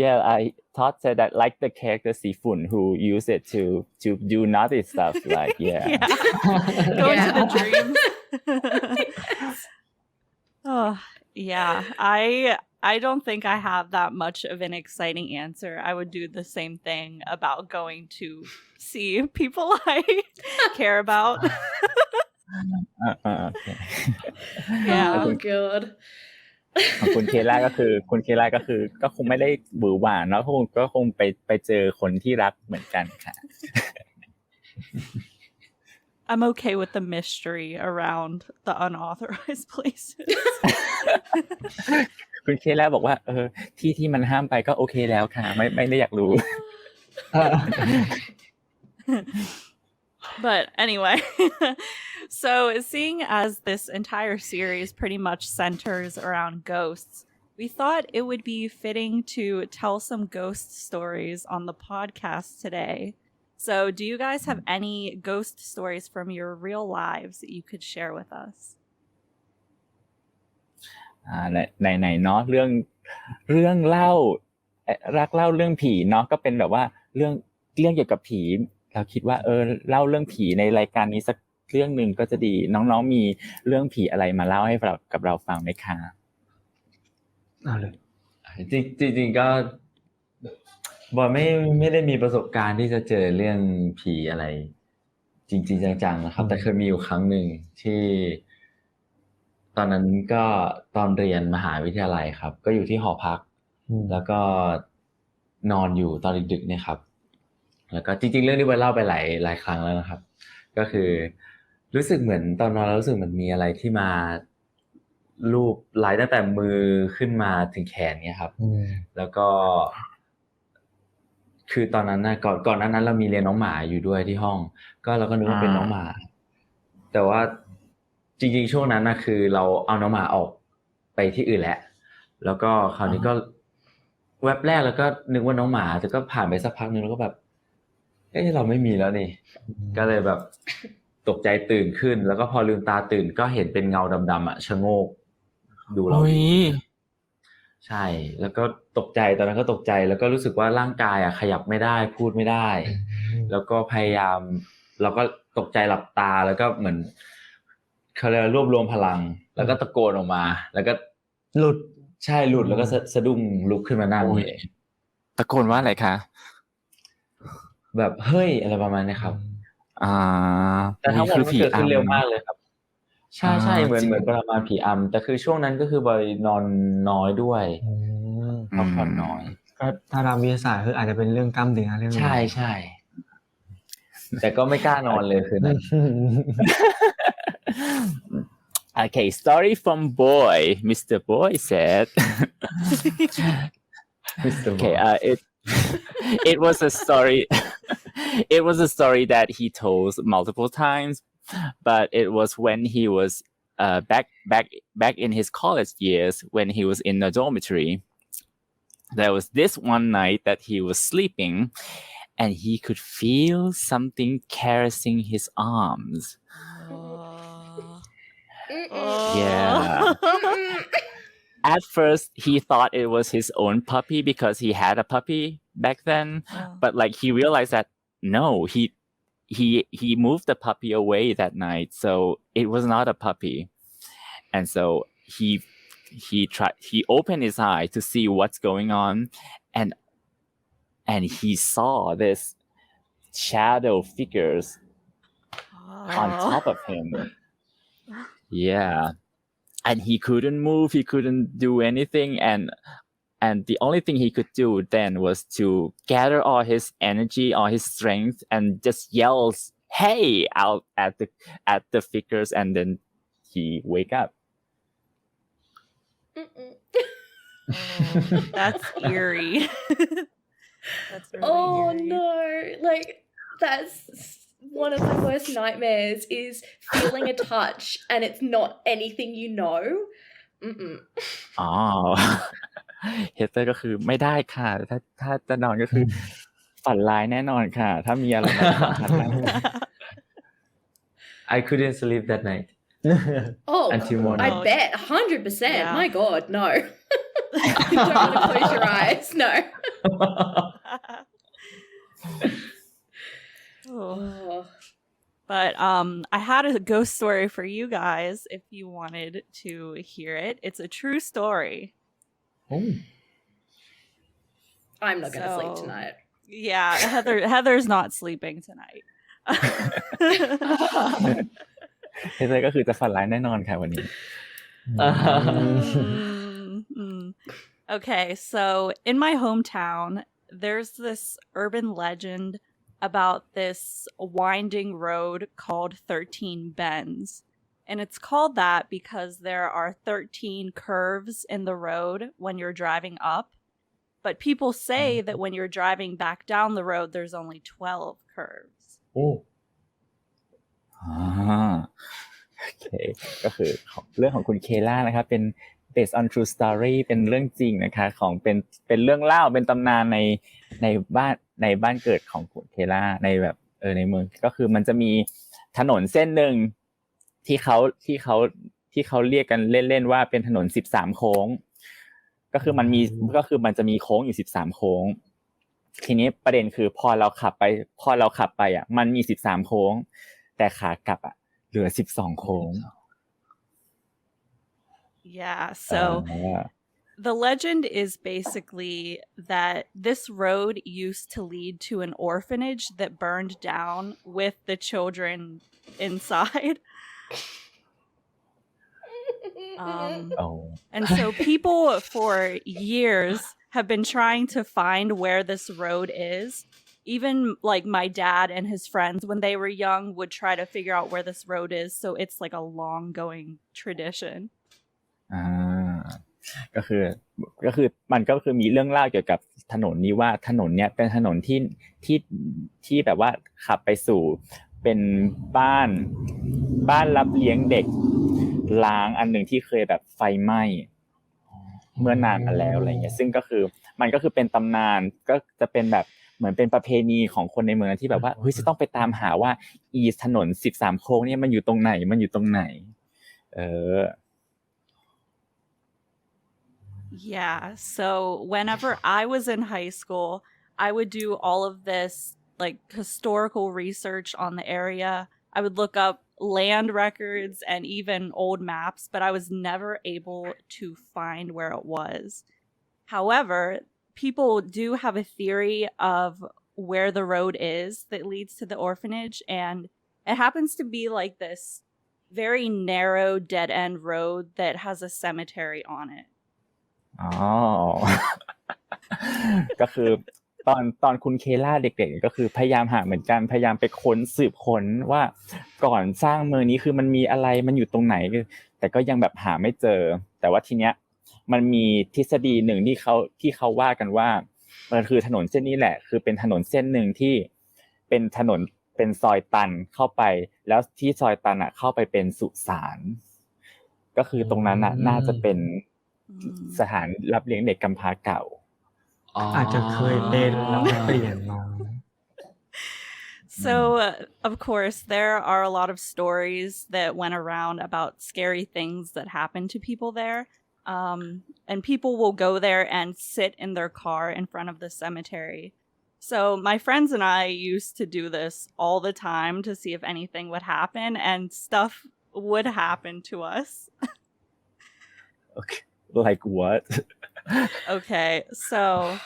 Yeah, I thought that like the character Sifun who use it to do naughty stuff like go into the dreams. Oh yeah, I don't think I have that much of an exciting answer. I would do the same thing about going to see people I care about. Okay. Yeah. Oh god. คุณเคล่าก็คือก็คงไม่ได้หวือหวาเนาะก็คงไปเจอคนที่รักเหมือนกันค่ะ I'm okay with the mystery around the unauthorized places. คุณเคล่าบอกว่าที่มันห้ามไปก็โอเคแล้วค่ะไม่ได้อยากรู้ But anyway, so seeing as this entire series pretty much centers around ghosts, we thought it would be fitting to tell some ghost stories on the podcast today. So do you guys have any ghost stories from your real lives that you could share with us? ไหนเนาะเรื่องเล่ารักเล่าเรื่องผีเนาะก็เป็นแบบว่าเรื่องเกี่ยวกับผีเราคิดว่าเล่าเรื่องผีในรายการนี้สักเรื่องนึงก็จะดีน้องๆมีเรื่องผีอะไรมาเล่าให้กับเราฟังไหมคะเอาเลยจริงๆก็บอยไม่ได้มีประสบการณ์ที่จะเจอเรื่องผีอะไรจริงๆจังๆนะครับแต่เคยมีอยู่ครั้งหนึ่งที่ตอนนั้นก็ตอนเรียนมหาวิทยาลัยครับก็อยู่ที่หอพักแล้วก็นอนอยู่ตอนดึกๆเนี่ยครับแล้วก็จริงๆเรื่องนี้บอยเล่าไปหลายครั้งแล้วนะครับก็คือรู้สึกเหมือนตอนนอนแล้วรู้สึกเหมือนมีอะไรที่มาลูบไล่ตั้งแต่มือขึ้นมาถึงแขนเนี่ยครับแล้วก็ คือตอนนั้นนะก่อนหน้านั้นเรามีเลี้ยงน้องหมาอยู่ด้วยที่ห้อง ก็เราก็นึกว่าเป็นน้องหมา แต่ว่าจริงๆช่วงนั้นนะคือเราเอาน้องหมาออกไปที่อื่นแล้วก็คราวนี้ก็แว็บแรกแล้วก็นึกว่าน้องหมาแต่ก็ผ่านไปสักพักนึงแล้วก็แบบเราไม่มีแล้วนี่ก็เลยแบบตกใจตื่นขึ้น แล้วก็พอลืมตาตื่นก็เห็นเป็นเงาดำๆอ่ะชะโงกดูเราใช่แล้วก็ตกใจตอนนั้นก็ตกใจแล้วก็รู้สึกว่าร่างกายอ่ะขยับไม่ได้พูดไม่ได้แล้วก็พยายามแล้วก็ตกใจหลับตาแล้วก็เหมือนเขาเรียกรวบรวมพลังแล้วก็ตะโกนออกมาแล้วก็หลุดใช่หลุดแล้วก็สะดุ้งลุกขึ้นมานั่งเลยตะโกนว่าอะไรคะแบบเฮ้ยอะไรประมาณนี้ครับแต่ทั้งหมดมันเกิดขึ้นเร็วมากเลยครับใช่ๆเหมือนประมาณผีอำแต่คือช่วงนั้นก็คือบอยนอนน้อยด้วยพักผ่อนน้อยก็ถ้าตามวิทยาศาสตร์คืออาจจะเป็นเรื่องกล้ามเนื้อเรื่องใช่ๆแต่ก็ไม่กล้านอนเลยคืนนั้น Okay, story from Boy. Mr. Boy said. Mr. Okay, it was a story. It was a story that he told multiple times, but it was when he was back in his college years when he was in the dormitory. There was this one night that he was sleeping, and he could feel something caressing his arms. Yeah. At first, he thought it was his own puppy because he had a puppy back then. But like he realized that no, he moved the puppy away that night, so it was not a puppy. And so he opened his eye to see what's going on, and he saw this shadow figures on top of him. Yeah. And he couldn't move, he couldn't do anything, and the only thing he could do then was to gather all his energy, all his strength, and just yells "Hey!" out at the figures, and then he wake up. That's eerie. That's really eerie. No, like that's one of the worst nightmares is feeling a touch and it's not anything you know. อ๋อ เฮเตอร์ก็คือไม่ได้ค่ะถ้าจะนอนก็คือฝันร้ายแน่นอนค่ะถ้ามีอะไรมาสัมผัสแล้ว I couldn't sleep that night. Until morning. I bet 100%. Yeah. My God, no. You don't want to close your eyes. No. But I had a ghost story for you guys if you wanted to hear it. It's a true story. Oh. I'm not going to sleep tonight. Yeah, Heather's not sleeping tonight. เฮเตอร์ก็คือจะฝันร้ายแน่นอนค่ะวันนี้ Okay, so in my hometown, there's this urban legend about this winding road called 13 Bends. And it's called that because there are 13 curves in the road when you're driving up. But people say that when you're driving back down the road, there's only 12 curves. Oh. โอเคก็คือเรื่องของคุณเคล่านะครับเป็น based on true story เป็นเรื่องจริงนะคะของเป็นเรื่องเล่าเป็นตำนานในบ้านเกิดของคุณเคล่าในแบบในเมืองก็คือมันจะมีถนนเส้นหนึ่งที่เขาเรียกกันเล่นๆว่าเป็นถนน13โค้งก็คือมันจะมีโค้งอยู่13โค้งทีนี้ประเด็นคือพอเราขับไปอ่ะมันมี13โค้งแต่ขากลับอ่ะเหลือ12โค้ง Yeah, so the legend is basically that this road used to lead to an orphanage that burned down with the children inside. And so people for years have been trying to find where this road is. Even like my dad and his friends when they were young would try to figure out where this road is. So it's like a long going tradition. ก็คือมันก็คือมีเรื่องเล่าเกี่ยวกับถนนนี้ว่าถนนเนี้ยเป็นถนนที่แบบว่าขับไปสู่เป็นบ้านรับเลี้ยงเด็กล้างอันหนึ่งที่เคยแบบไฟไหม้เมื่อนานมาแล้วอะไรเงี้ยซึ่งก็คือมันก็คือเป็นตำนานก็จะเป็นแบบเหมือนเป็นประเพณีของคนในเมืองที่แบบว่าเฮ้ยจะต้องไปตามหาว่าอีถนน13โค้งเนี่ยมันอยู่ตรงไหนYeah, so whenever I was in high school, I would do all of this like historical research on the area. I would look up land records and even old maps, but I was never able to find where it was. However, people do have a theory of where the road is that leads to the orphanage, and it happens to be like this very narrow dead end road that has a cemetery on it. อ๋อ ก็คือตอนคุณเคล่าเด็กๆก็คือพยายามหาเหมือนกันพยายามไปสืบค้นว่าก่อนสร้างเมืองนี้คือมันมีอะไรมันอยู่ตรงไหนแต่ก็ยังแบบหาไม่เจอแต่ว่าทีเนี้ยมันมีทฤษฎีหนึ่งที่เขาว่ากันว่ามันคือถนนเส้นนี้แหละคือเป็นถนนเส้นหนึ่งที่เป็นถนนเป็นซอยตันเข้าไปแล้วที่ซอยตันอ่ะเข้าไปเป็นสุสานก็คือตรงนั้นน่ะน่าจะเป็นสถานรับเลี้ยงเด็กกำพร้าเก่าอาจจะเคยเป็นแล้วเปลี่ยนมา So, of course, there are a lot of stories that went around about scary things that happened to people there. And people will go there and sit in their car in front of the cemetery. So my friends and I used to do this all the time to see if anything would happen, and stuff would happen to us. Okay. Like what? Okay, so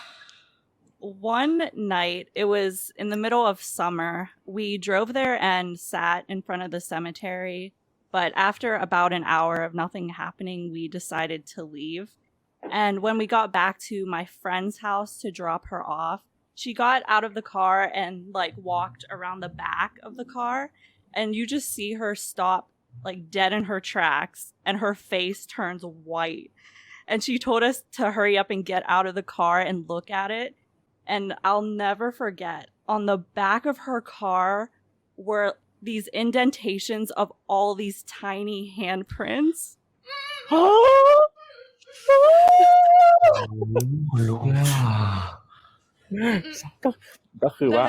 one night, it was in the middle of summer, we drove there and sat in front of the cemetery, but after about an hour of nothing happening, we decided to leave. And when we got back to my friend's house to drop her off, she got out of the car and like walked around the back of the car, and you just see her stop like dead in her tracks, and her face turns white. And she told us to hurry up and get out of the car and look at it. And I'll never forget, on the back of her car were these indentations of all these tiny handprints. ลุกแล้วก็คือว่า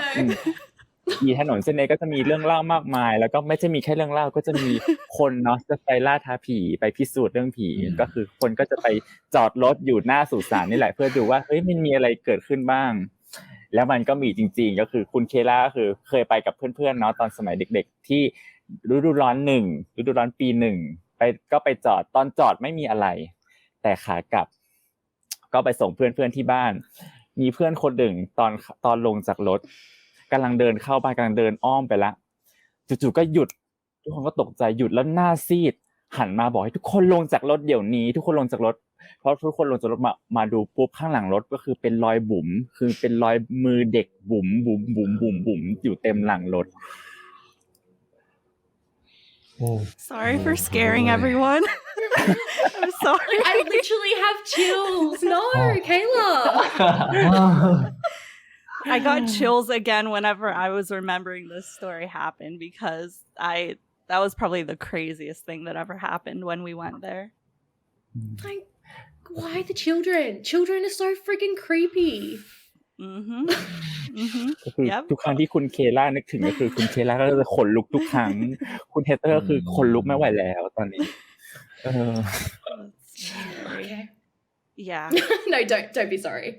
มีถนนเส้นนี้ก็จะมีเรื่องเล่ามากมายแล้วก็ไม่ใช่มีแค่เรื่องเล่าก็จะมีคนเนาะจะไปล่าท้าผีไปพิสูจน์เรื่องผีก็คือคนก็จะไปจอดรถอยู่หน้าสุสานนี่แหละเพื่อดูว่าเฮ้ยมันมีอะไรเกิดขึ้นบ้างแล้วมันก็มีจริงๆก็คือคุณเคล่าก็คือเคยไปกับเพื่อนๆเนาะตอนสมัยเด็กๆที่ฤดูร้อน1ฤดูร้อนปี1ไปจอดตอนจอดไม่มีอะไรแต่ขากลับก็ไปส่งเพื่อนๆที่บ้านมีเพื่อนคนหนึ่งตอนลงจากรถกำลังเดินเข้าบ้านกำลังเดินอ้อมไปละจู่ๆก็หยุดทุกคนก็ตกใจหยุดแล้วหน้าซีดหันมาบอกให้ทุกคนลงจากรถเดี๋ยวนี้ทุกคนลงจากรถเพราะทุกคนลงจากรถมาดูปุ๊บข้างหลังรถก็คือเป็นรอยบุ๋มคือเป็นรอยมือเด็กบุ๋มอยู่เต็มหลังรถ Sorry for scaring everyone. I'm sorry. I literally have chills. No, Kayla. I got chills again whenever I was remembering this story happened because that was probably the craziest thing that ever happened when we went there. Like, why the children? Children are so freaking creepy. Mm-hmm. Mm-hmm. ก็คือทุกครั้งที่คุณเคล่านึกถึงก็คือคุณเคล่าก็จะขนลุกทุกครั้งคุณเฮเตอร์ก็คือขนลุกไม่ไหวแล้วตอนนี้Okay. Yeah. No, don't be sorry.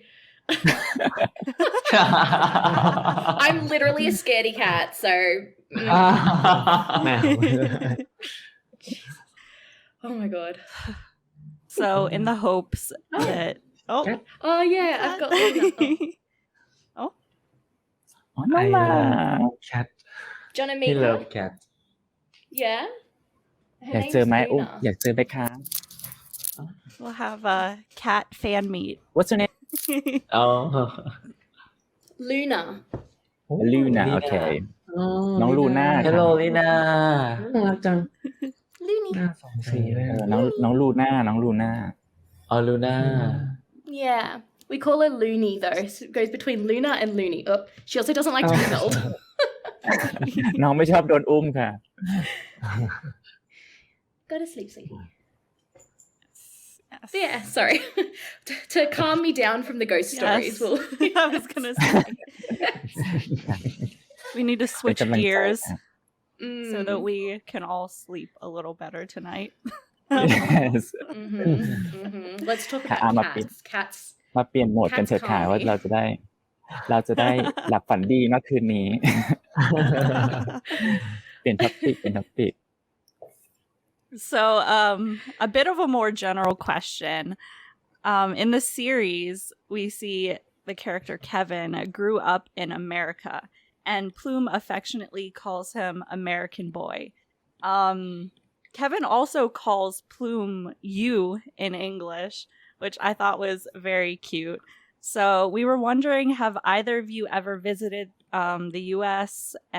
I'm literally a scaredy cat, so Oh my god. So in the hopes that Oh yeah, I've got I love cat. Do you want to He meet her? love cat. Yeah. อยากเจอไหมอุ๊ยอยากเจอไหมคะ we'll have a cat fan meet. What's your name? Oh. Luna. Luna โอเคน้องลูน่า Hello Lina น่ารักจัง Looney. หน้า2 สีเลย น้องลูน่า Oh, Luna. Yeah. We call her Looney, though. So it goes between Luna and Looney. Oh, she also doesn't like to be held. น้องไม่ชอบโดนอุ้มค่ะ Go to sleep, sweetie. Yes. Yeah, sorry. to calm me down from the ghost stories. Yes. We'll... I was gonna say we need to switch เป็นกำลังใจ gears ค่ะ so that we can all sleep a little better tonight. Yes Let's talk ค่ะ about มาเปลี่ยน cats. มาเปลี่ยนโหมดกันเถอะค่ะ Cats ว่า calm เราจะได้หลับฝันดีเมื่อคืนนี้ เปลี่ยนท็อปิกSo, a bit of a more general question. In the series, we see the character Kevin grew up in America, and Plume affectionately calls him American Boy. Kevin also calls Plume you in English, which I thought was very cute. So we were wondering, have either of you ever visited the US?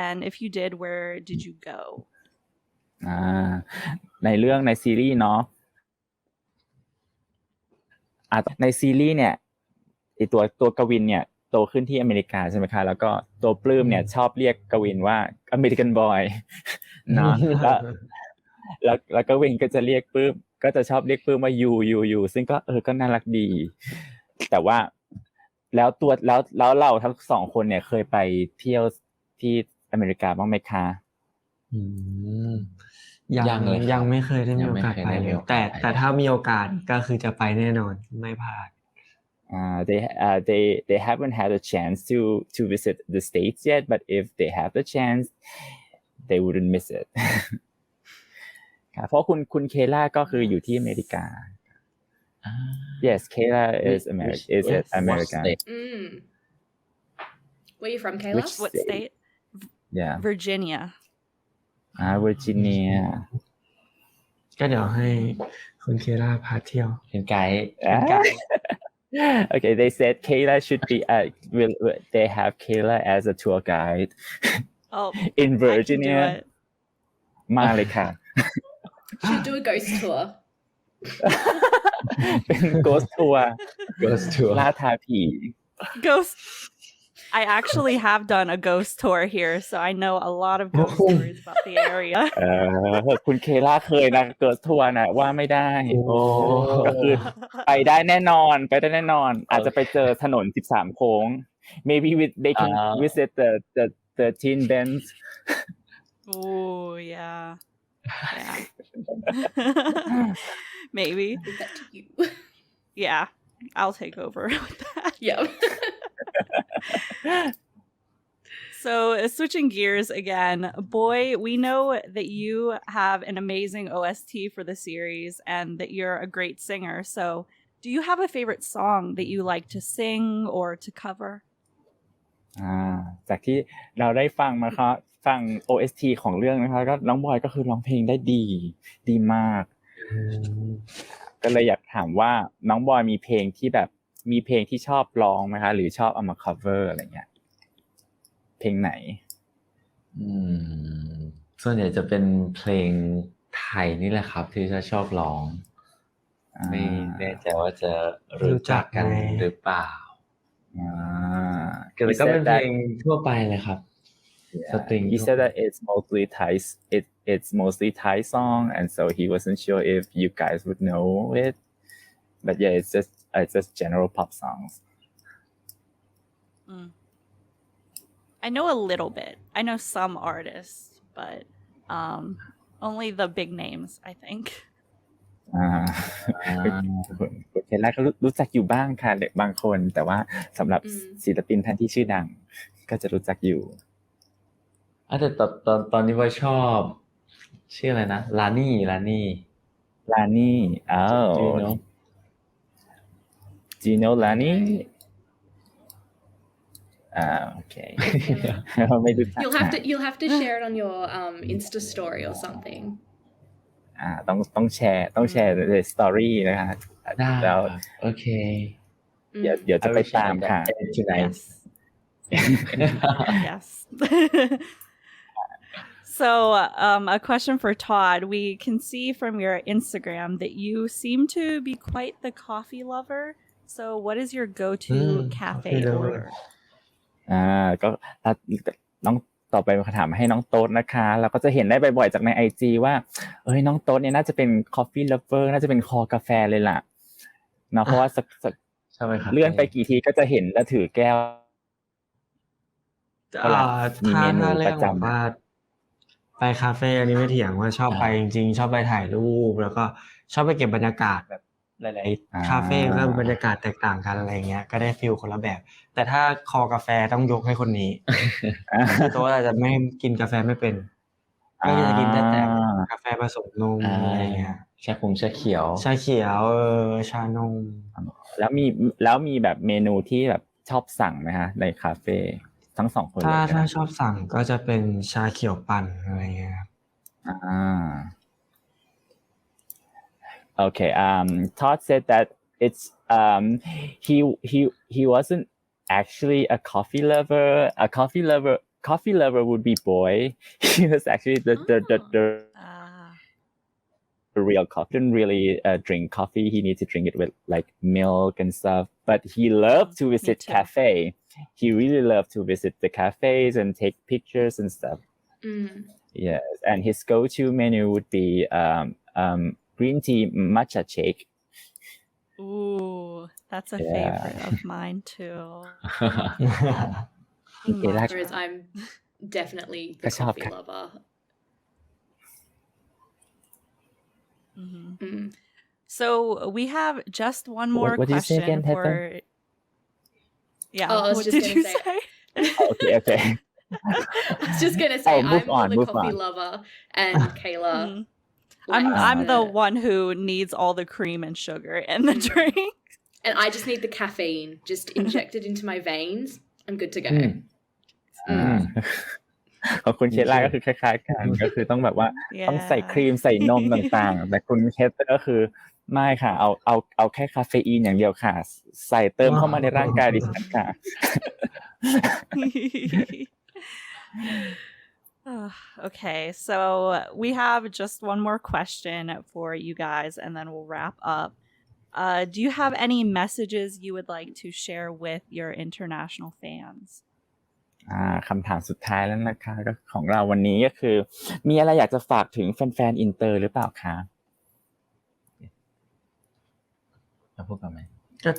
And if you did, where did you go? ในเรื่องในซีรีส์เนาะในซีรีส์เนี่ยไอตัวกวินเนี่ยโตขึ้นที่อเมริกาใช่ไหมคะแล้วก็ตัวปลื้มเนี่ยชอบเรียกกวินว่าอเมริกันบอยเนาะแล้วกวินก็จะเรียกปลื้มก็จะชอบเรียกปลื้มว่ายูซึ่งก็น่ารักดีแต่ว่าแล้วเราทั้งสองคนเนี่ยเคยไปเที่ยวที่อเมริกาบ้างไหมคะยังไม่เคยได้มีโอกาสไปเลยแต่ถ้ามีโอกาสก็คือจะไปแน่นอนไม่พลาดthey haven't had a chance to visit the States yet, but if they have the chance, they wouldn't miss it. เพราะคุณเคล่าก็คืออยู่ที่อเมริกา Yes, Kayla is American. Where are you from, Kayla? What state? Yeah. Virginia. Virginia. ก็เดี๋ยวให้คุณเคล่าพาเที่ยว เป็นไกด์ Okay, they said Kayla should be they have Kayla as a tour guide in Virginia. มาเลยค่ะ Should do a ghost tour. เป็น ghost tour ล่าท้าผี Ghost. I actually have done a ghost tour here, so I know a lot of ghost stories about the area. คุณเคล่าเคยนะ ghost tour นะว่าไม่ได้ก็คือไปได้แน่นอนอาจจะไปเจอถนน13โค้ง maybe they can visit the teen bends. Oh yeah. Maybe. Leave that to you. Yeah, I'll take over with that. Yeah. So switching gears again, Boy, we know that you have an amazing OST for the series and that you're a great singer. So do you have a favorite song that you like to sing or to cover? จากที่เราได้ฟังมาครับฟัง OST ของเรื่องนะคะก็น้องบอยก็คือร้องเพลงได้ดีมากก็เลยอยากถามว่าน้องบอยมีเพลงที่ชอบร้องไหมคะหรือชอบเอามา cover อะไรเงี้ยเพลงไหนส่วนใหญ่จะเป็นเพลงไทยนี่แหละครับที่จะชอบร้องไม่แน่ใจว่าจะรู้จักกันหรือเปล่าก็เป็นเพลงทั่วไปเลยครับHe said that it's mostly Thai song, and so he wasn't sure if you guys would know it. But yeah, it's just general pop songs. I know a little bit. I know some artists, but only the big names, I think. โอเคแล้วก็รู้จักอยู่บ้างค่ะเด็กบางคนแต่ว่าสำหรับศิลปินท่านที่ชื่อดังก็จะรู้จักอยู่แต่ตอนนี้ว่าชอบชื่ออะไรนะลานี่Do you know Lani? Okay. ไม่รู้จัก You'll have to share it on your Insta story or something. ต้องแชร์ในสตอรี่นะคะแล้วโอเคเดี๋ยวจะไปตามค่ะ Yes. So, a question for Todd. We can see from your Instagram that you seem to be quite the coffee lover. So, what is your go-to cafe coffee lover. order? ก็น้องต่อไปมาถามให้น้องโต๊ดนะคะเราก็จะเห็นได้บ่อยๆจากใน IG ว่าน้องโต๊ดเนี่ยน่าจะเป็น coffee lover น่าจะเป็นคอกาแฟเลยล่ะเนาะเพราะว่าใช่ไหมครับ เลื่อนไปกี่ทีก็จะเห็นแล้วถือแก้ว ถ้าเรื่องแบบว่าไปคาเฟ่อันนี้ไม่เถียงว่าชอบไปจริงๆชอบไปถ่ายรูปแล้วก็ชอบไปเก็บบรรยากาศแบบหลายๆคาเฟ่ก็บรรยากาศแตกต่างกันอะไรเงี้ยก็ได้ฟีลคนละแบบแต่ถ้าคอกาแฟต้องยกให้คนนี้คือตัวอาจจะไม่กินกาแฟไม่เป็นก็จะกินแต่กาแฟผสมนมอะไรเงี้ยชาเขียวชานมแล้วมีแบบเมนูที่แบบชอบสั่งไหมฮะในคาเฟ่ทั้งสองคนเลยถ้าชอบสั่งก็จะเป็นชาเขียวปั่นอะไรเงี้ยครับ Okay. Todd said that it's he wasn't actually a coffee lover. A coffee lover would be Boy. He was actually the real coffee. Didn't really drink coffee. He needs to drink it with like milk and stuff. But he loved to visit cafe. He really loved to visit the cafes and take pictures and stuff. Yes, and his go-to menu would be green tea matcha shake. Ooh, that's a favorite of mine too. Whereas I'm definitely the coffee lover. So we have just one more what question again, for. Yeah. I was what just did gonna you say. Okay. I was just gonna say I'm the coffee lover, and Kayla. I'm the one who needs all the cream and sugar in the drink. And I just need the caffeine just injected into my veins. I'm good to go. ของคุณเคสล่าก็คือคล้ายๆกันก็คือต้องแบบว่าต้องใส่ครีมใส่นมต่างๆแต่คุณเคสก็คือไม่ค่ะเอาแค่คาเฟอีนอย่างเดียวค่ะใส่เติมเข้ามาในร่างกายดิฉันค่ะ Okay, so we have just one more question for you guys and then we'll wrap up. Do you have any messages you would like to share with your international fans? คำถามสุดท้ายแล้วนะคะก็ของเราวันนี้ก็คือมีอะไรอยากจะฝากถึงแฟนๆอินเตอร์หรือเปล่าคะจะพูดกันไหมก็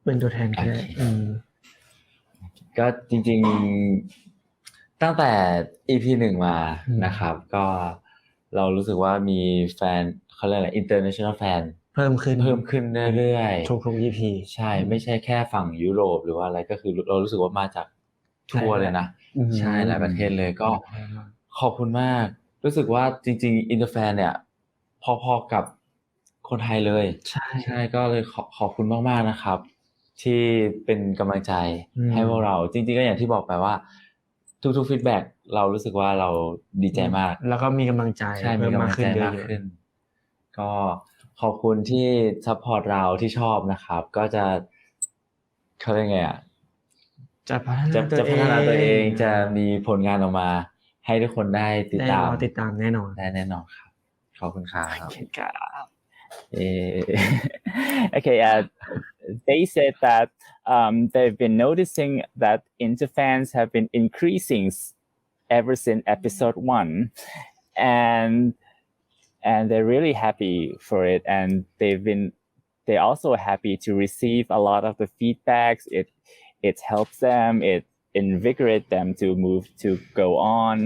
เป็นตัวแทนกันก็จริงๆตั้งแต่ EP 1มานะครับก็เรารู้สึกว่ามีแฟนเขาเรียกอะไร international fan เพิ่มขึ้นเรื่อยๆทุก EP ใช่ไม่ใช่แค่ฝั่งยุโรปหรือว่าอะไรก็คือเรารู้สึกว่ามาจากทั่วเลยนะใช่หลายประเทศเลยก็ขอบคุณมากรู้สึกว่าจริงๆอินเตอร์แฟนเนี่ยพอๆกับคนไทยเลยใช่ก็เลยขอบคุณมากๆนะครับที่เป็นกำลังใจให้พวกเราจริงๆก็อย่างที่บอกไปว่าทุกๆฟีดแบ็กเรารู้สึกว่าเราดีใจมากแล้วก็มีกำลังใจใช่มีกำลังใจมากขึ้นก็ขอบคุณที่ซัพพอร์ตเราที่ชอบนะครับก็จะเขาเรียกไงอ่ะจะพัฒนาตัวเองจะมีผลงานออกมาให้ทุกคนได้ติดตามแน่นอนครับขอบคุณครับOkay, they said that they've been noticing that Interfans have been increasing ever since episode 1 and they're really happy for it and they're also happy to receive a lot of the feedbacks. It helps them, it invigorates them to go on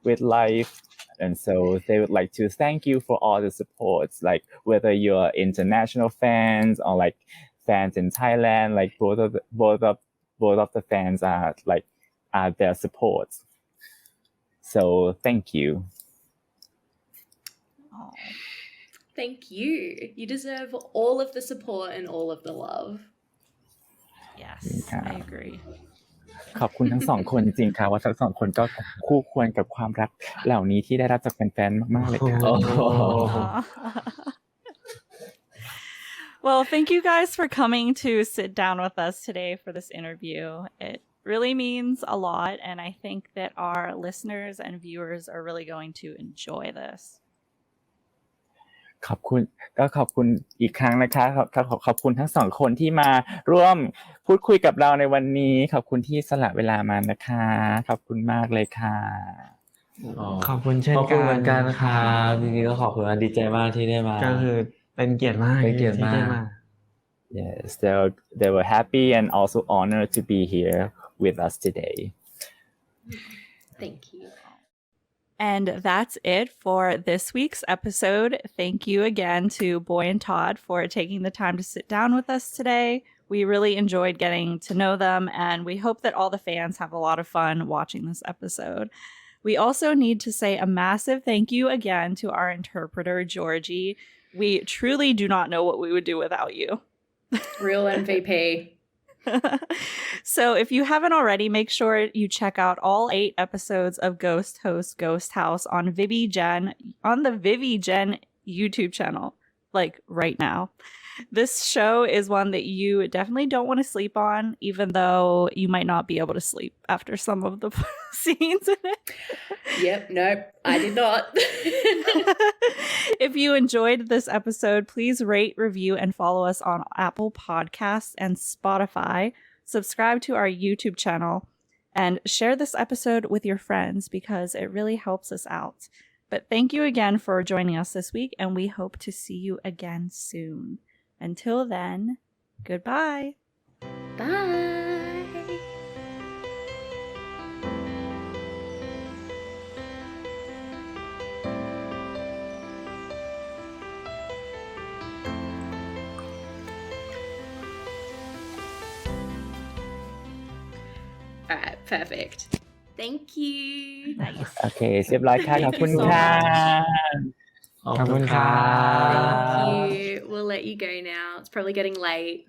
with life. And so they would like to thank you for all the supports, like whether you're international fans or like fans in Thailand, like both of the fans are their supports. So thank you. Oh. Thank you. You deserve all of the support and all of the love. Yes, I agree. ขอบคุณทั้งสองคนจริงๆค่ะว่าทั้งสองคนก็คู่ควรกับความรักเหล่านี้ที่ได้รับจากแฟนๆมากๆเลยค่ะ Well, thank you guys for coming to sit down with us today for this interview. really means a lot, and I think that our listeners and viewers are really going to enjoy this. ขอบคุณอีกครั้งนะคะขอบคุณทั้งสองคนที่มาร่วมพูดคุยกับเราในวันนี้ขอบคุณที่สละเวลามานะคะขอบคุณมากเลยค่ะ ขอบคุณเช่น ขอบคุณ กั เหมื น อนกันครับจริงๆก็ขอบคุณดีใจมากที่ได้มา ก็คือเป็นเกียรติมาก เป็นเกียรติมาก ที่ได้มา Yes, they were happy and also honored to be here with us today. Thank you. And that's it for this week's episode. Thank you again to Boy and Todd for taking the time to sit down with us today. We really enjoyed getting to know them, and we hope that all the fans have a lot of fun watching this episode. We also need to say a massive thank you again to our interpreter, Georgie. We truly do not know what we would do without you. Real MVP. So if you haven't already, make sure you check out all 8 episodes of Ghost Host Ghost House on the ViviGen YouTube channel, like right now. This show is one that you definitely don't want to sleep on, even though you might not be able to sleep after some of the scenes in it. Yep, nope, I did not. If you enjoyed this episode, please rate, review, and follow us on Apple Podcasts and Spotify. Subscribe to our YouTube channel and share this episode with your friends because it really helps us out. But thank you again for joining us this week, and we hope to see you again soon. Until then, goodbye. Bye. All right, perfect. Thank you. Nice. โอเคเรียบร้อยค่ะขอบคุณค่ะ ขอบคุณครับ Thank you. We'll let you go now. It's probably getting late.